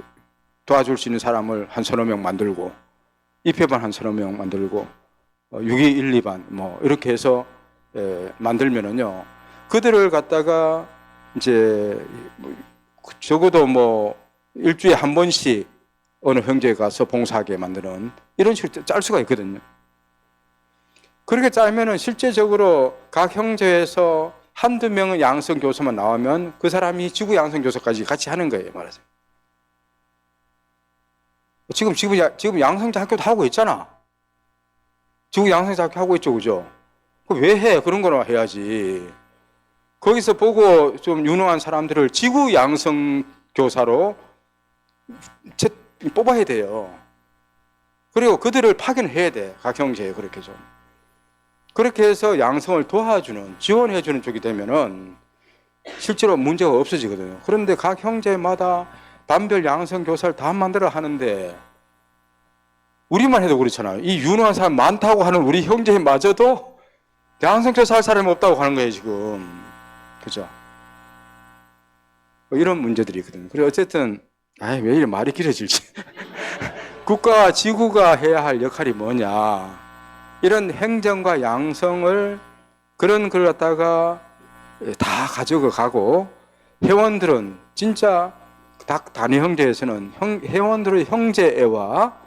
A: 도와줄 수 있는 사람을 한 서너 명 만들고, 입회반 한 서너 명 만들고, 6.2, 1, 2반 이렇게 해서 만들면은요, 그들을 갖다가 이제 적어도 일주일에 한 번씩 어느 형제에 가서 봉사하게 만드는 이런 식으로 짤 수가 있거든요. 그렇게 짜면은 실제적으로 각 형제에서 한두 명의 양성 교사만 나오면 그 사람이 지구 양성 교사까지 같이 하는 거예요, 말하자면. 지금 양성자 학교도 하고 있잖아. 지구 양성자 학교 하고 있죠, 그죠? 왜 해? 그런 거나 해야지. 거기서 보고 좀 유능한 사람들을 지구 양성 교사로 뽑아야 돼요. 그리고 그들을 파견해야 돼, 각 형제에. 그렇게 해서 양성을 도와주는, 지원해주는 쪽이 되면은 실제로 문제가 없어지거든요. 그런데 각 형제마다 단별 양성 교사를 다 만들어 하는데, 우리만 해도 그렇잖아요. 이 유능한 사람 많다고 하는 우리 형제마저도 양성 교사 할 사람이 없다고 하는 거예요, 지금. 그죠? 이런 문제들이 있거든요. 그래서 어쨌든, 왜 이렇게 말이 길어질지. 국가와 지구가 해야 할 역할이 뭐냐. 이런 행정과 양성을, 그런 걸 갖다가 다 가지고 가고, 회원들은 진짜 단위 형제에서는 회원들의 형제애와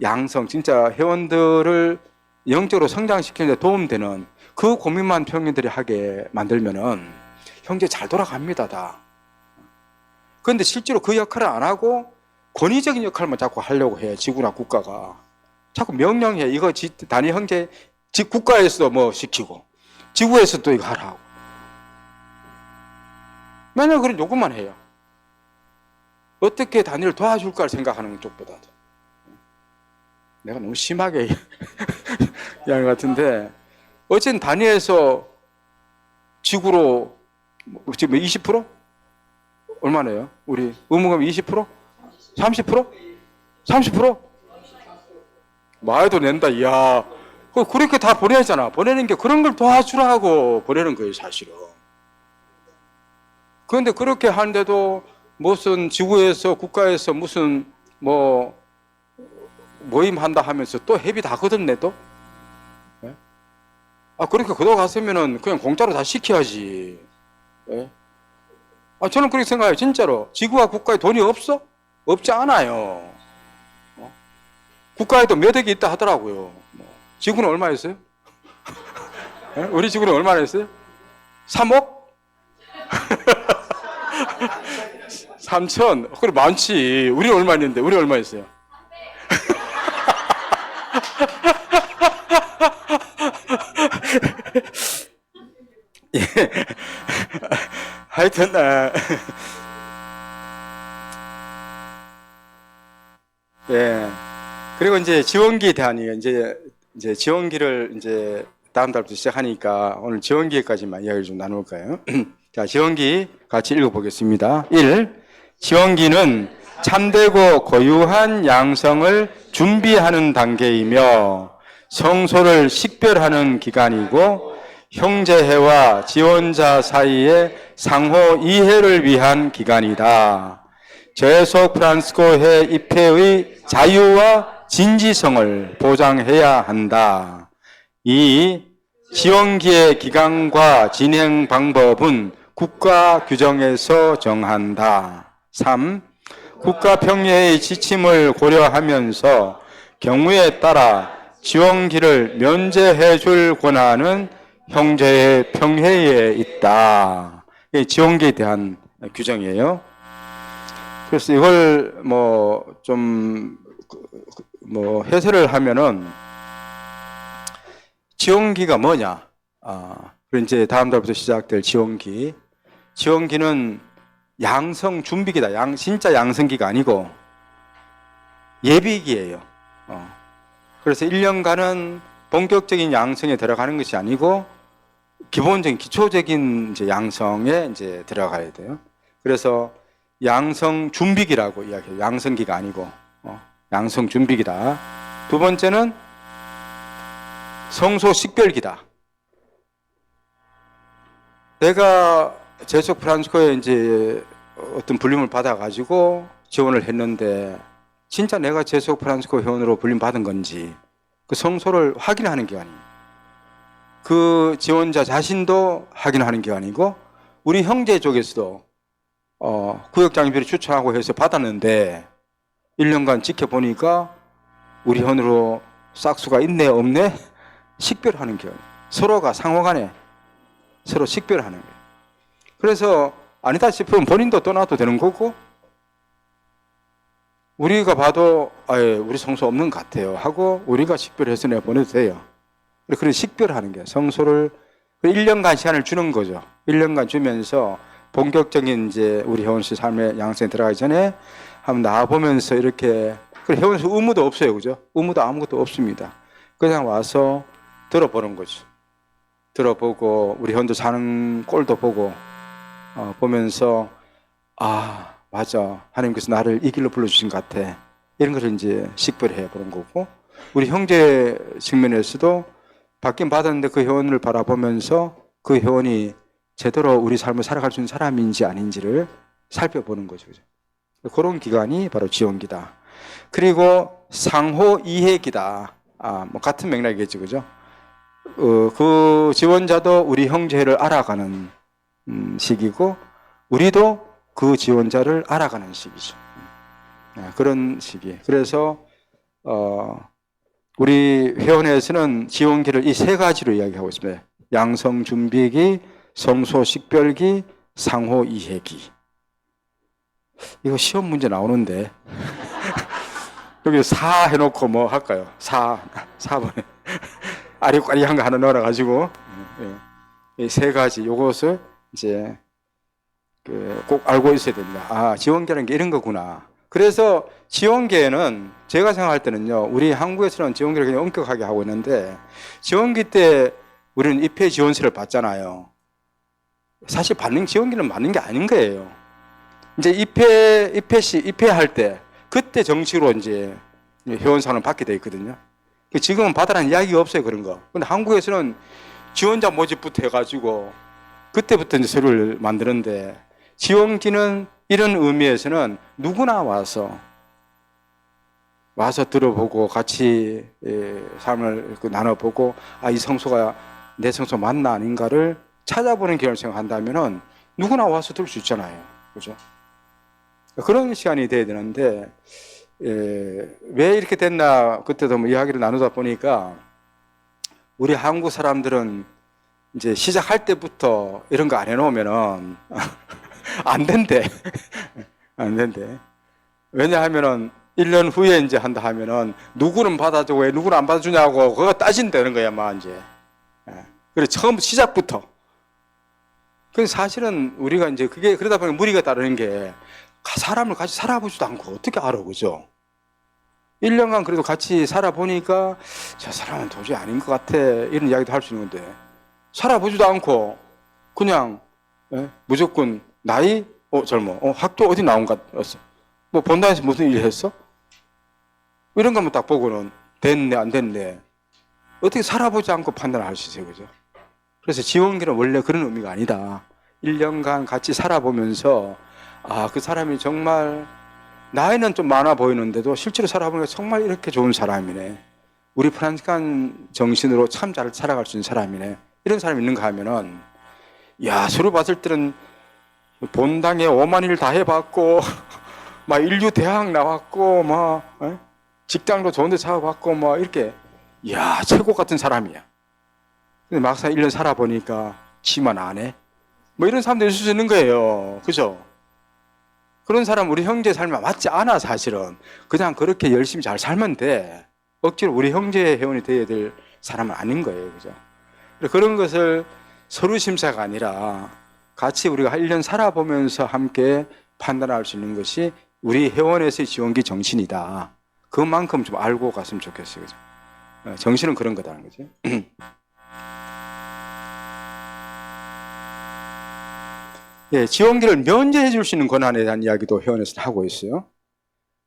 A: 양성, 진짜 회원들을 영적으로 성장시키는 데 도움되는 그 고민만 평민들이 하게 만들면은 형제 잘 돌아갑니다, 다. 그런데 실제로 그 역할을 안 하고 권위적인 역할만 자꾸 하려고 해요, 지구나 국가가. 자꾸 명령해. 이거 단위 형제, 국가에서 시키고, 지구에서 또 이거 하라고. 맨날 그런 요구만 해요. 어떻게 단위를 도와줄까를 생각하는 쪽보다도. 내가 너무 심하게 이야기 같은데, 어쨌든 단위에서 지구로 지금 20%? 얼마나요? 우리 의무감 20%? 30%? 30%? 말도 낸다. 이야, 그렇게 다 보내잖아. 보내는 게 그런 걸 도와주라고 보내는 거예요, 사실은. 그런데 그렇게 하는데도 무슨 지구에서, 국가에서 무슨 모임한다 하면서 또 회비 다 거듭내, 또? 네? 그렇게 걷어갔으면은 그냥 공짜로 다 시켜야지. 네? 저는 그렇게 생각해요, 진짜로. 지구와 국가에 돈이 없어? 없지 않아요. 국가에도 몇 억이 있다 하더라고요. 지구는 얼마였어요? 네? 우리 지구는 얼마나 했어요? 3억? 3천? 그래, 많지. 우리 얼마 있는데, 우리 얼마 있어요? 예. 하여튼, 예. 그리고 이제 지원기에 대한 이제 지원기를 이제 다음 달부터 시작하니까 오늘 지원기까지만 이야기를 좀 나눌까요? 자, 지원기 같이 읽어보겠습니다. 1. 지원기는 참되고 고유한 양성을 준비하는 단계이며 성소를 식별하는 기간이고 형제회와 지원자 사이의 상호 이해를 위한 기간이다. 제속 프란스코회 입회의 자유와 진지성을 보장해야 한다. 2. 지원기의 기간과 진행 방법은 국가 규정에서 정한다. 3. 국가평의의 지침을 고려하면서 경우에 따라 지원기를 면제해 줄 권한은 형제의 평회에 있다. 이게 지원기에 대한 규정이에요. 그래서 이걸 해설을 하면은 지원기가 뭐냐? 그리고 이제 다음 달부터 시작될 지원기. 지원기는 양성 준비기다. 진짜 양성기가 아니고 예비기예요. 그래서 1년간은 본격적인 양성에 들어가는 것이 아니고 기본적인 기초적인 이제 양성에 이제 들어가야 돼요. 그래서 양성 준비기라고 이야기해요. 양성기가 아니고 양성 준비기다. 두 번째는 성소 식별기다. 내가 제속 프란스코에 이제 어떤 불림을 받아가지고 지원을 했는데 진짜 내가 제속 프란스코 회원으로 불림 받은 건지 그 성소를 확인하는 기간이에요. 그 지원자 자신도 확인하는 기간이고 우리 형제 쪽에서도 구역장비를 추천하고 해서 받았는데 1년간 지켜보니까 우리 현으로 싹수가 있네 없네 식별하는 기간. 서로가 상호간에 서로 식별하는 거예요. 그래서 아니다 싶으면 본인도 떠나도 되는 거고 우리가 봐도 우리 성소 없는 것 같아요 하고 우리가 식별해서 내보내도 돼요. 그런 식별하는 게 성소를 1년간 시간을 주는 거죠. 1년간 주면서 본격적인 이제 우리 회원수 삶의 양성에 들어가기 전에 한번 나와보면서 이렇게 회원수 의무도 없어요, 그죠? 의무도 아무것도 없습니다. 그냥 와서 들어보는 거죠. 들어보고 우리 회원들 사는 꼴도 보고 보면서 맞아 하나님께서 나를 이 길로 불러주신 것 같아 이런 것을 이제 식별해 보는 거고 우리 형제 측면에서도 받긴 받았는데 그 회원을 바라보면서 그 회원이 제대로 우리 삶을 살아갈 수 있는 사람인지 아닌지를 살펴보는 거죠. 그런 기간이 바로 지원기다. 그리고 상호 이해기다. 같은 맥락이겠죠, 그죠? 그 지원자도 우리 형제를 알아가는 시기고 우리도 그 지원자를 알아가는 시기죠. 그런 시기. 그래서 우리 회원에서는 지원기를 이 세 가지로 이야기하고 있습니다. 양성 준비기, 성소 식별기, 상호 이해기. 이거 시험 문제 나오는데 여기 4 해놓고 뭐 할까요? 4번에 아리까리한 거 하나 넣어가지고 이 세 가지 요것을 이제 꼭 알고 있어야 됩니다. 지원계라는 게 이런 거구나. 그래서 지원계는 제가 생각할 때는요, 우리 한국에서는 지원계를 그냥 엄격하게 하고 있는데 지원기 때 우리는 입회 지원서를 받잖아요. 사실 받는 지원기는 맞는 게 아닌 거예요. 이제 입회할 때 그때 정식으로 이제 회원상을 받게 돼 있거든요. 지금은 받으라는 이야기가 없어요, 그런 거. 근데 한국에서는 지원자 모집부터 해가지고 그때부터 이제 서류를 만드는데 지원기는 이런 의미에서는 누구나 와서 들어보고 같이 삶을 나눠보고 이 성소가 내 성소 맞나 아닌가를 찾아보는 기회를 생각한다면은 누구나 와서 들을 수 있잖아요, 그죠? 그런 시간이 돼야 되는데 왜 이렇게 됐나 그때도 뭐 이야기를 나누다 보니까 우리 한국 사람들은 이제 시작할 때부터 이런 거 안 해놓으면은 안 된대. 안 된대. 왜냐하면은 1년 후에 이제 한다 하면은 누구는 받아주고 왜 누구는 안 받아주냐고 그거 따진다는 거야, 막 이제. 그래, 처음 시작부터. 그 사실은 우리가 이제 그게 그러다 보니 무리가 따르는 게 사람을 같이 살아보지도 않고 어떻게 알아, 그죠? 1년간 그래도 같이 살아보니까 저 사람은 도저히 아닌 것 같아 이런 이야기도 할 수 있는 건데 살아보지도 않고 그냥 예? 무조건 나이, 젊어. 학교 어디 나온 것 같았어. 뭐 본다에서 무슨 일 했어? 이런 것만 딱 보고는 됐네, 안 됐네. 어떻게 살아보지 않고 판단할 수 있어요, 그죠? 그래서 지원기는 원래 그런 의미가 아니다. 1년간 같이 살아보면서, 그 사람이 정말, 나이는 좀 많아 보이는데도 실제로 살아보니까 정말 이렇게 좋은 사람이네. 우리 프란치스칸 정신으로 참 잘 살아갈 수 있는 사람이네. 이런 사람이 있는가 하면은, 야, 서로 봤을 때는 본당에 5만 일 다 해봤고, 막 인류 대학 나왔고, 직장도 좋은 데 잡아봤고, 이렇게, 야, 최고 같은 사람이야. 근데 막상 1년 살아보니까 지만 안 해. 이런 사람도 있을 수 있는 거예요. 그죠? 그런 사람 우리 형제 삶에 맞지 않아, 사실은. 그냥 그렇게 열심히 잘 살면 돼. 억지로 우리 형제 회원이 되어야 될 사람은 아닌 거예요. 그죠? 그런 것을 서로 심사가 아니라 같이 우리가 1년 살아보면서 함께 판단할 수 있는 것이 우리 회원에서의 지원기 정신이다. 그만큼 좀 알고 갔으면 좋겠어요. 그죠? 정신은 그런 거다는 거죠. 예, 지원기를 면제해 줄 수 있는 권한에 대한 이야기도 회원에서 하고 있어요.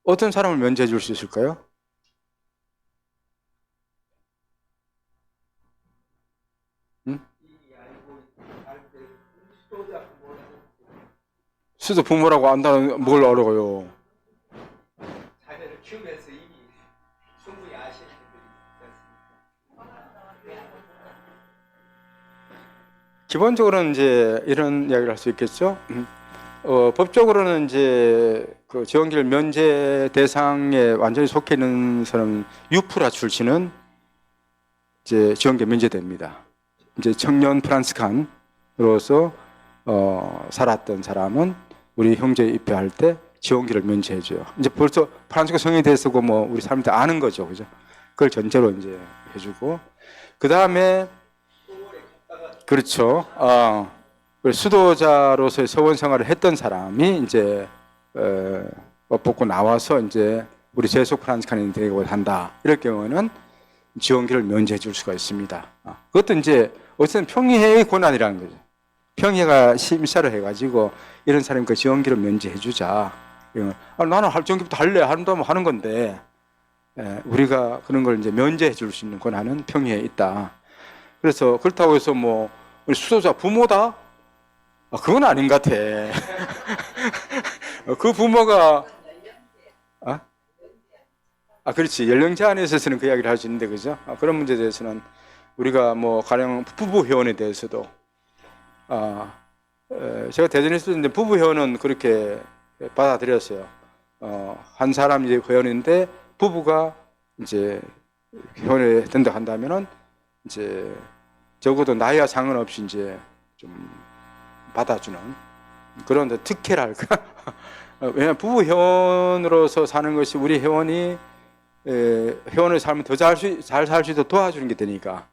A: 어떤 사람을 면제해 줄 수 있을까요? 수도 부모라고 안다는 뭘 어려워요.
B: 자녀를 키우면서 이미 충분히 아시는 분들이
A: 기본적으로는 이제 이런 이야기를 할 수 있겠죠. 법적으로는 이제 그 지원기를 면제 대상에 완전히 속해 있는 사람 유프라 출신은 이제 지원기 면제됩니다. 이제 청년 프란스칸으로서 살았던 사람은 우리 형제 입회할 때 지원기를 면제해줘요. 이제 벌써 프란스칸 성인이 됐고 우리 사람들 아는 거죠, 그죠? 그걸 전제로 이제 해주고 그 다음에 그렇죠. 수도자로서의 서원 생활을 했던 사람이 이제 뽑고 나와서 이제 우리 재속 프란스칸이 되고 한다. 이럴 경우는 지원기를 면제해 줄 수가 있습니다. 그것도 이제 어쨌든 평의회의 권한이라는 거죠. 평의회가 심사를 해가지고 이런 사람이 그 지원기를 면제해 주자. 나는 지원기부터 할래 한다면 하는 건데 우리가 그런 걸 이제 면제해 줄 수 있는 권한은 평의회에 있다. 그래서 그렇다고 해서 우리 수도자 부모다? 그건 아닌 것 같아. 그 부모가 그렇지. 연령 제한에 있어서는 그 이야기를 할 수 있는데, 그죠? 그런 문제에 대해서는 우리가 가령 부부 회원에 대해서도 제가 대전에 있을 때 부부 회원은 그렇게 받아들였어요. 한 사람 이제 회원인데 부부가 이제 회원이 된다 한다면은 이제 적어도 나이와 상관없이 이제 좀 받아주는 그런 특혜랄까? 왜냐하면 부부 회원으로서 사는 것이 우리 회원이 회원의 삶을 더 잘 살 수 있도록 도와주는 게 되니까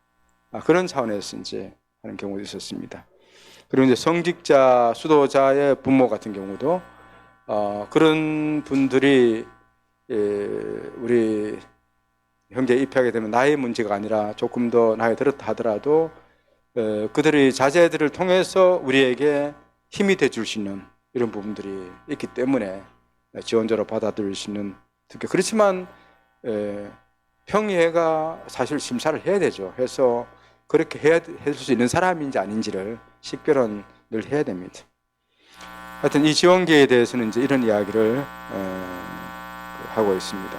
A: 그런 차원에서 이제 하는 경우도 있었습니다. 그리고 이제 성직자, 수도자의 부모 같은 경우도 그런 분들이 우리 형제에 입회하게 되면 나이의 문제가 아니라 조금 더 나이 들었다 하더라도 그들의 자제들을 통해서 우리에게 힘이 돼줄 수 있는 이런 부분들이 있기 때문에 지원자로 받아들일 수 있는 특히 그렇지만 평의회가 사실 심사를 해야 되죠. 해서 그렇게 해줄 수 있는 사람인지 아닌지를 식별은 늘 해야 됩니다. 하여튼 이 지원계에 대해서는 이제 이런 이야기를 하고 있습니다.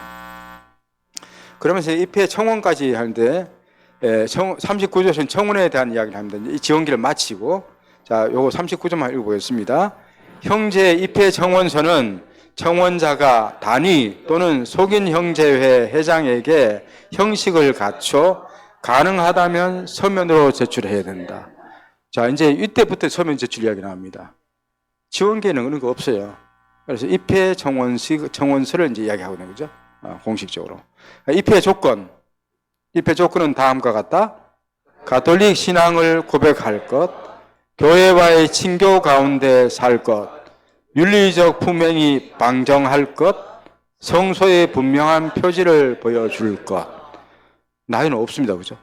A: 그러면서 입회 청원까지 하는데 39조에서는 청원에 대한 이야기를 합니다. 이 지원기를 마치고 자, 요거 39조만 읽어보겠습니다. 형제 입회 청원서는 청원자가 단위 또는 속인 형제회 회장에게 형식을 갖춰 가능하다면 서면으로 제출해야 된다. 자, 이제 이때부터 서면 제출 이야기 나옵니다. 지원계는 그런 거 없어요. 그래서 입회 청원서를 이제 이야기하고 있는 거죠. 공식적으로. 입회 조건은 다음과 같다. 가톨릭 신앙을 고백할 것, 교회와의 친교 가운데 살 것, 윤리적 품행이 방정할 것, 성소의 분명한 표지를 보여줄 것. 나이는 없습니다. 그죠?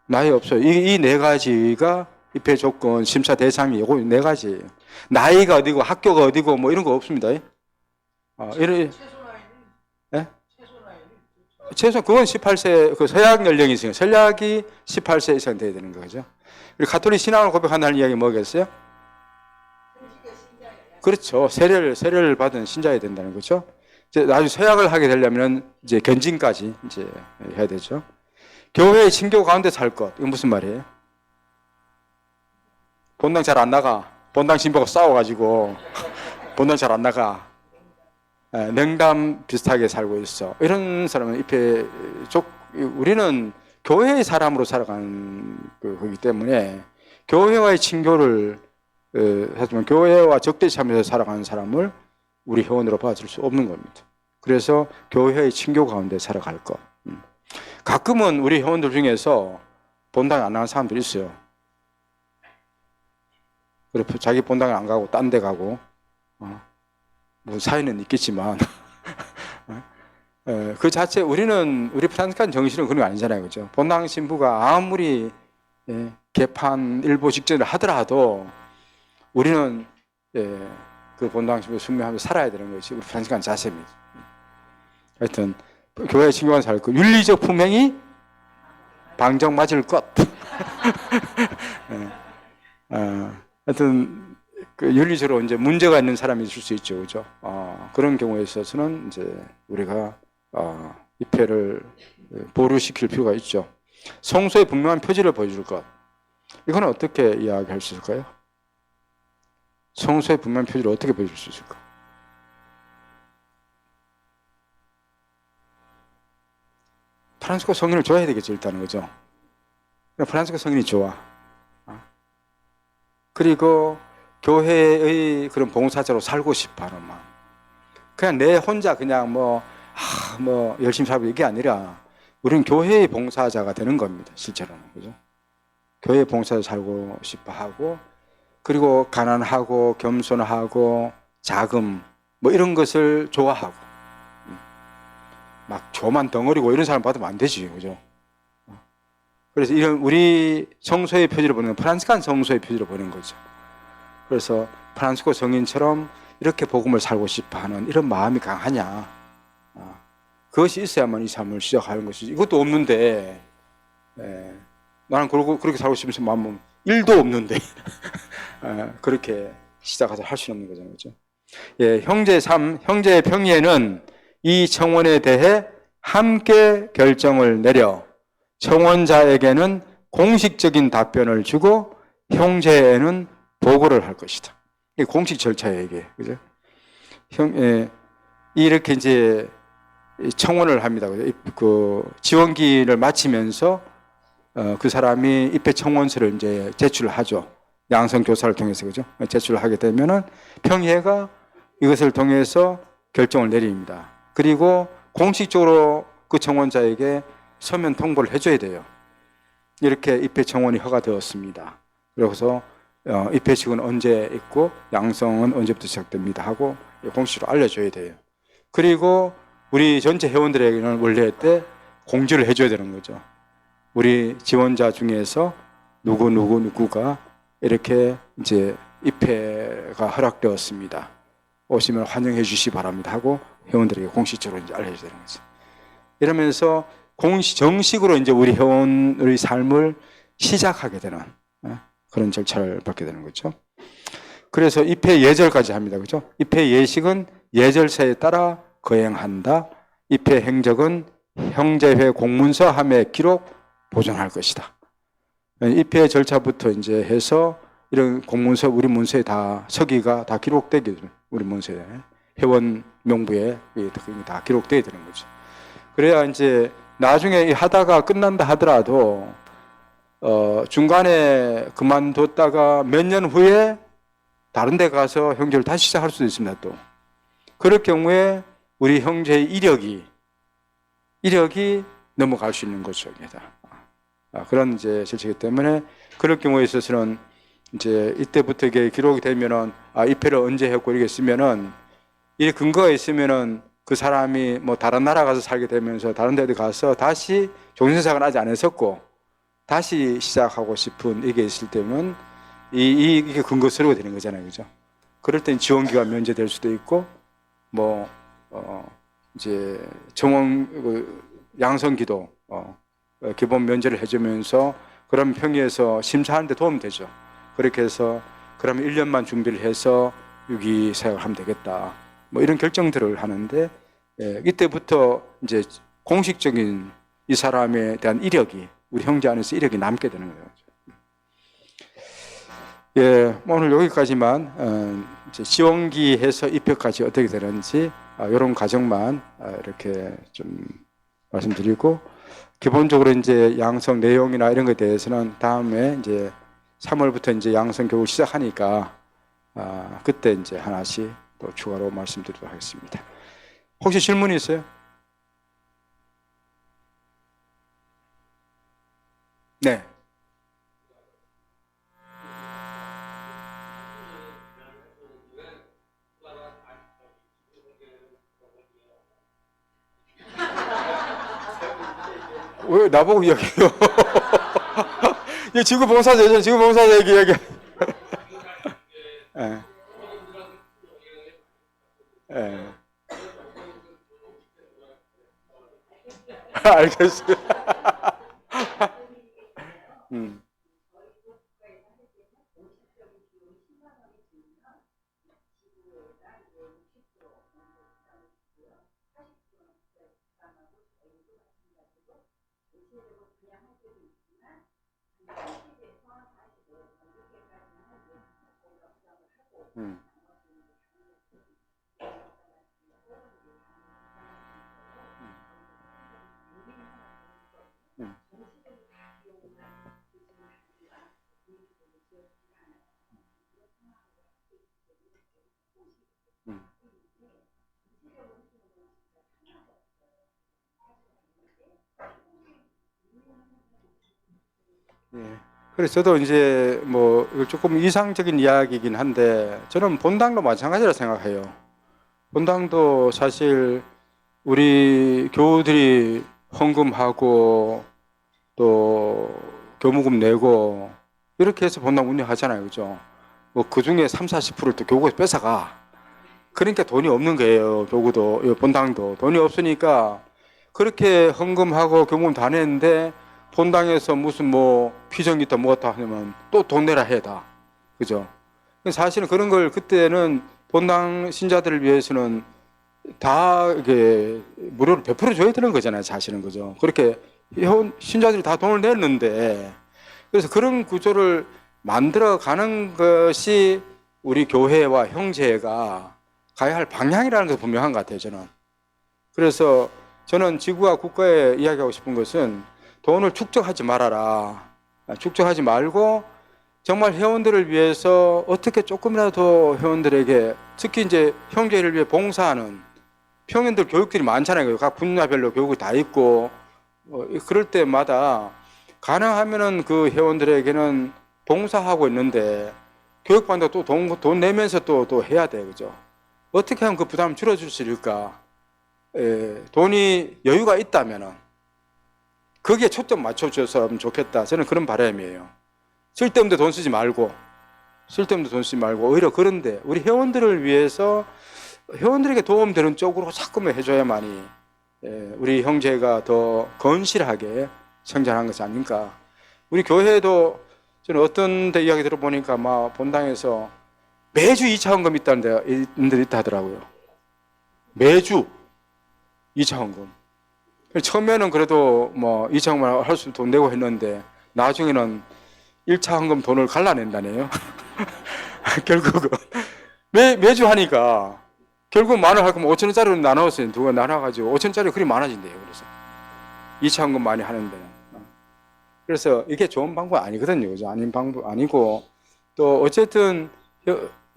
A: 나이 없어요. 이 네 가지가 입회 조건, 심사 대상이 요거 네 가지예요. 나이가 어디고 학교가 어디고 뭐 이런 거 없습니다. 이런 예? 최소 그건 18세 그 서약 연령이 있으니까 서약이 18세 이상 돼야 되는 거죠. 우리 가톨릭 신앙을 고백한다는 이야기 뭐겠어요? 그렇죠. 세례를 받은 신자야 된다는 거죠. 이제 나중에 서약을 하게 되려면 이제 견진까지 이제 해야 되죠. 교회의 친교 가운데 살 것. 이건 무슨 말이에요? 본당 잘 안 나가. 본당 신부가 싸워가지고 본당 잘 안 나가. 냉담 비슷하게 살고 있어. 이런 사람은 입회 우리는 교회의 사람으로 살아가는 거기 때문에 교회와의 친교를 하지만 교회와 적대시하면서 살아가는 사람을 우리 회원으로 봐줄 수 없는 겁니다. 그래서 교회의 친교 가운데 살아갈 것. 가끔은 우리 회원들 중에서 본당에 안 나간 사람들이 있어요. 그래 자기 본당에 안 가고 딴 데 가고 뭐 사연은 있겠지만 그 자체 우리 프란스칸 정신은 그런 거 아니잖아요, 그죠? 본당 신부가 아무리 개판 일보 직전을 하더라도 우리는 그 본당 신부 순명하면서 살아야 되는 것이 우리 프란스칸 자세입니다. 하여튼 교회 친교만 살 것, 윤리적 품행이 방정 맞을 것. 하여튼 그 윤리적으로 이제 문제가 있는 사람이 있을 수 있죠, 그죠? 그런 경우에 있어서는 이제 우리가 입회를 보류시킬 필요가 있죠. 성소의 분명한 표지를 보여줄 것. 이건 어떻게 이야기할 수 있을까요? 성소의 분명한 표지를 어떻게 보여줄 수 있을까? 프란시스코 성인을 좋아해야 되겠죠, 일단은, 그죠? 프란시스코 성인이 좋아. 그리고 교회의 그런 봉사자로 살고 싶어 하는 마음. 그냥 내 혼자 그냥 뭐 열심히 살고 이게 아니라 우리는 교회의 봉사자가 되는 겁니다, 실제로는. 그죠? 교회 봉사자 살고 싶어 하고, 그리고 가난하고 겸손하고 자금 뭐 이런 것을 좋아하고, 막 조만 덩어리고 이런 사람 받으면 안 되지, 그죠? 그래서 이런 우리 성소의 표지를 보는 건 프란스칸 성소의 표지를 보는 거죠. 그래서 프란시스코 성인처럼 이렇게 복음을 살고 싶어하는 이런 마음이 강하냐? 그것이 있어야만 이 삶을 시작하는 것이지. 이것도 없는데, 나는 그렇게 살고 싶은 마음은 1도 없는데 그렇게 시작해서 할 수는 없는 거잖아요, 그렇죠? 형제의 평의회는 이 청원에 대해 함께 결정을 내려 청원자에게는 공식적인 답변을 주고 형제회는 보고를 할 것이다. 이게 공식 절차예요, 이게. 그죠? 이렇게 이제 청원을 합니다. 그 지원기를 마치면서 그 사람이 입회 청원서를 이제 제출을 하죠. 양성 교사를 통해서, 그죠? 제출을 하게 되면은 평의회가 이것을 통해서 결정을 내립니다. 그리고 공식적으로 그 청원자에게 서면 통보를 해줘야 돼요. 이렇게 입회 청원이 허가되었습니다. 그래서 입회식은 언제 있고 양성은 언제부터 시작됩니다 하고 공식으로 알려줘야 돼요. 그리고 우리 전체 회원들에게는 원래 때 공지를 해줘야 되는 거죠. 우리 지원자 중에서 누구가 이렇게 이제 입회가 허락되었습니다. 오시면 환영해 주시기 바랍니다 하고 회원들에게 공식적으로 이제 알려줘야 되는 거죠. 이러면서 정식으로 이제 우리 회원의 삶을 시작하게 되는 그런 절차를 받게 되는 거죠. 그래서 입회 예절까지 합니다. 그죠? 입회 예식은 예절사에 따라 거행한다. 입회 행적은 형제회 공문서 함에 기록 보존할 것이다. 입회 절차부터 이제 해서 이런 공문서, 우리 문서에 다 서기가 다 기록되게 되는, 우리 문서에 회원 명부에 다 기록되게 되는 거죠. 그래야 이제 나중에 하다가 끝난다 하더라도 중간에 그만뒀다가 몇 년 후에 다른 데 가서 형제를 다시 시작할 수도 있습니다. 또 그럴 경우에 우리 형제의 이력이 넘어갈 수 있는 거죠. 그런 이제 실체이기 때문에 그럴 경우에 있어서는 이제 이때부터 이게 기록이 되면은 입회를 언제 했고 이렇게 쓰면은 이 근거가 있으면은 그 사람이 뭐 다른 나라 가서 살게 되면서 다른 데 가서 다시 종신생활 아직 안 했었고 다시 시작하고 싶은 이게 있을 때면 이게 근거스러워 되는 거잖아요, 그죠? 그럴 땐 지원기가 면제될 수도 있고, 뭐 이제 정원 양성기도 기본 면제를 해주면서 그럼 평의에서 심사하는 데 도움 되죠. 그렇게 해서 그러면 1년만 준비를 해서 유기 사역을 하면 되겠다. 뭐 이런 결정들을 하는데, 이때부터 이제 공식적인 이 사람에 대한 이력이, 우리 형제 안에서 이력이 남게 되는 거예요. 예, 오늘 여기까지만 이제 지원기에서 입학까지 어떻게 되는지 이런 과정만 이렇게 좀 말씀드리고, 기본적으로 이제 양성 내용이나 이런 것에 대해서는 다음에 이제 3월부터 이제 양성 교육 시작하니까 그때 이제 하나씩 또 추가로 말씀드리도록 하겠습니다. 혹시 질문이 있어요? 네. 왜 나보고 이야기해요? 이 지구 봉사자, 지구 봉사자 얘기. 예. 예. 알겠어요. 음. 음. 음. 음. 예. 그래서 저도 이제 뭐 이거 조금 이상적인 이야기이긴 한데, 저는 본당도 마찬가지라 생각해요. 본당도 사실 우리 교우들이 헌금하고 또 교무금 내고 이렇게 해서 본당 운영하잖아요, 그죠? 뭐 그 중에 3, 40%를 또 교구에서 뺏어가. 그러니까 돈이 없는 거예요. 교구도, 본당도 돈이 없으니까 그렇게 헌금하고 교무금 다 냈는데 본당에서 무슨 뭐 피정기타 뭐다 하면 또 돈 내라 해다, 그죠? 사실은 그런 걸 그때는 본당 신자들을 위해서는 다 이게 무료로 베풀어 줘야 되는 거잖아요, 사실은, 그죠? 그렇게 신자들이 다 돈을 냈는데, 그래서 그런 구조를 만들어 가는 것이 우리 교회와 형제가 가야 할 방향이라는 것이 분명한 것 같아요, 저는. 그래서 저는 지구와 국가에 이야기하고 싶은 것은 돈을 축적하지 말아라. 축적하지 말고 정말 회원들을 위해서 어떻게 조금이라도 회원들에게, 특히 이제 형제를 위해 봉사하는 평연들 교육들이 많잖아요. 각 분야별로 교육이 다 있고, 그럴 때마다 가능하면은 그 회원들에게는 봉사하고 있는데 교육받는다 또 돈 내면서 또 해야 돼, 그죠? 어떻게 하면 그 부담을 줄여줄 수 있을까? 돈이 여유가 있다면은 거기에 초점 맞춰줬으면 좋겠다. 저는 그런 바람이에요. 쓸데없는 돈 쓰지 말고, 오히려 그런데 우리 회원들을 위해서 회원들에게 도움되는 쪽으로 자꾸만 해줘야만이 우리 형제가 더 건실하게 성장한 것이 아닌가. 우리 교회도 저는 어떤 데 이야기 들어보니까 막 본당에서 매주 2차 헌금 있다는 데가 있다 하더라고요. 매주 2차 헌금. 처음에는 그래도 뭐 2차 헌금을 할 수 돈 내고 했는데 나중에는 1차 헌금 돈을 갈라낸다네요. 결국은 매주 하니까 결국 만원 할 거면 5천원짜리로 나눠서 누가 나눠가지고 5천원짜리 그리 많아진대요. 그래서 2차 헌금 많이 하는데, 그래서 이게 좋은 방법 아니거든요, 그죠? 아닌 방법 아니고, 또 어쨌든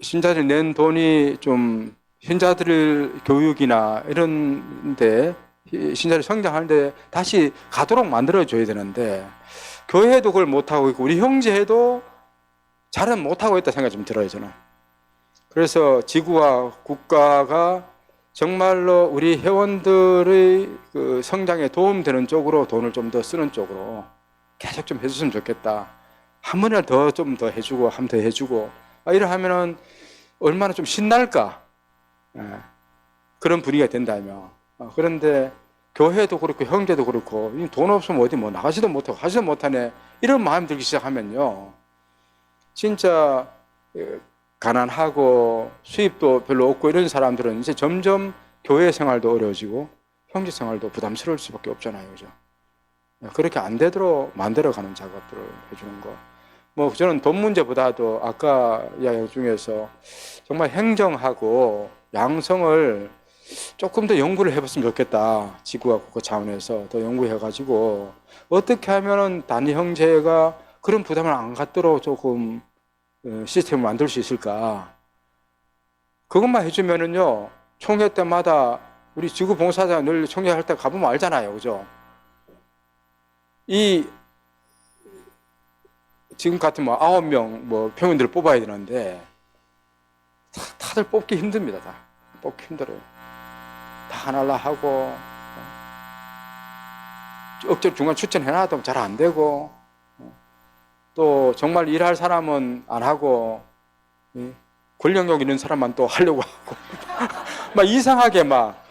A: 신자들이 낸 돈이 좀 신자들 교육이나 이런데 신자들이 성장하는데 다시 가도록 만들어줘야 되는데, 교회도 그걸 못하고 있고 우리 형제도 잘은 못하고 있다 생각이 좀 들어요, 저는. 그래서 지구와 국가가 정말로 우리 회원들의 그 성장에 도움되는 쪽으로 돈을 좀 더 쓰는 쪽으로 계속 좀 해줬으면 좋겠다. 한 번이라도 좀 더 해주고 한 번 더 해주고 이러 하면은 얼마나 좀 신날까. 그런 분위기가 된다면. 그런데 교회도 그렇고 형제도 그렇고 돈 없으면 어디 뭐 나가지도 못하고 하지도 못하네 이런 마음이 들기 시작하면요 진짜 가난하고 수입도 별로 없고 이런 사람들은 이제 점점 교회 생활도 어려워지고 형제 생활도 부담스러울 수밖에 없잖아요, 그죠? 그렇게 안 되도록 만들어가는 작업들을 해주는 거. 뭐 저는 돈 문제보다도 아까 이야기 중에서 정말 행정하고 양성을 조금 더 연구를 해봤으면 좋겠다. 지구와 국가 차원에서 더 연구해가지고 어떻게 하면은 단위 형제가 그런 부담을 안 갖도록 조금 시스템을 만들 수 있을까? 그것만 해주면은요 총회 때마다 우리 지구 봉사자 늘 총회할 때 가보면 알잖아요, 그죠? 이 지금 같은 뭐 9명 뭐 평원들을 뽑아야 되는데 다들 뽑기 힘듭니다. 다 뽑기 힘들어요. 다 하나라 하고 억지로 중간 추천해놔도 잘 안 되고 또 정말 일할 사람은 안 하고 권력욕 있는 사람만 또 하려고 하고 막 이상하게 막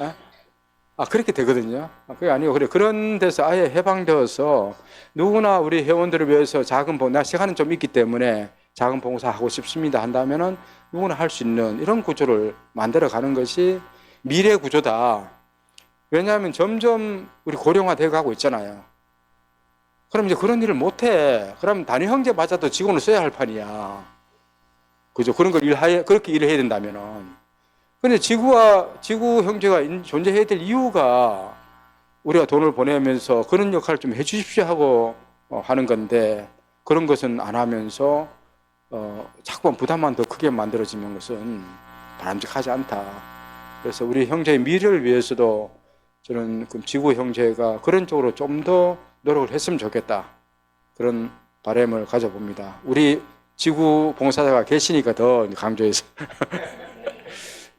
A: 그렇게 되거든요. 그게 아니고 그래 그런 데서 아예 해방되어서 누구나 우리 회원들을 위해서 작은 봉사, 시간은 좀 있기 때문에 작은 봉사하고 싶습니다 한다면은 누구나 할 수 있는 이런 구조를 만들어 가는 것이 미래 구조다. 왜냐하면 점점 우리 고령화되어 가고 있잖아요. 그럼 이제 그런 일을 못해. 그럼 단위 형제 맞아도 직원을 써야 할 판이야. 그죠? 그런 걸 그렇게 일을 해야 된다면은. 근데 지구 형제가 존재해야 될 이유가 우리가 돈을 보내면서 그런 역할을 좀 해주십시오 하고 하는 건데 그런 것은 안 하면서 자꾸만 부담만 더 크게 만들어지는 것은 바람직하지 않다. 그래서 우리 형제의 미래를 위해서도 저는 지구 형제가 그런 쪽으로 좀 더 노력을 했으면 좋겠다. 그런 바람을 가져봅니다. 우리 지구 봉사자가 계시니까 더 강조해서.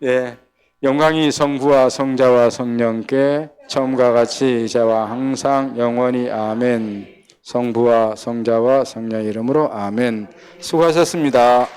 A: 예, 영광이 성부와 성자와 성령께 처음과 같이 이제와 항상 영원히 아멘. 성부와 성자와 성령의 이름으로 아멘. 수고하셨습니다.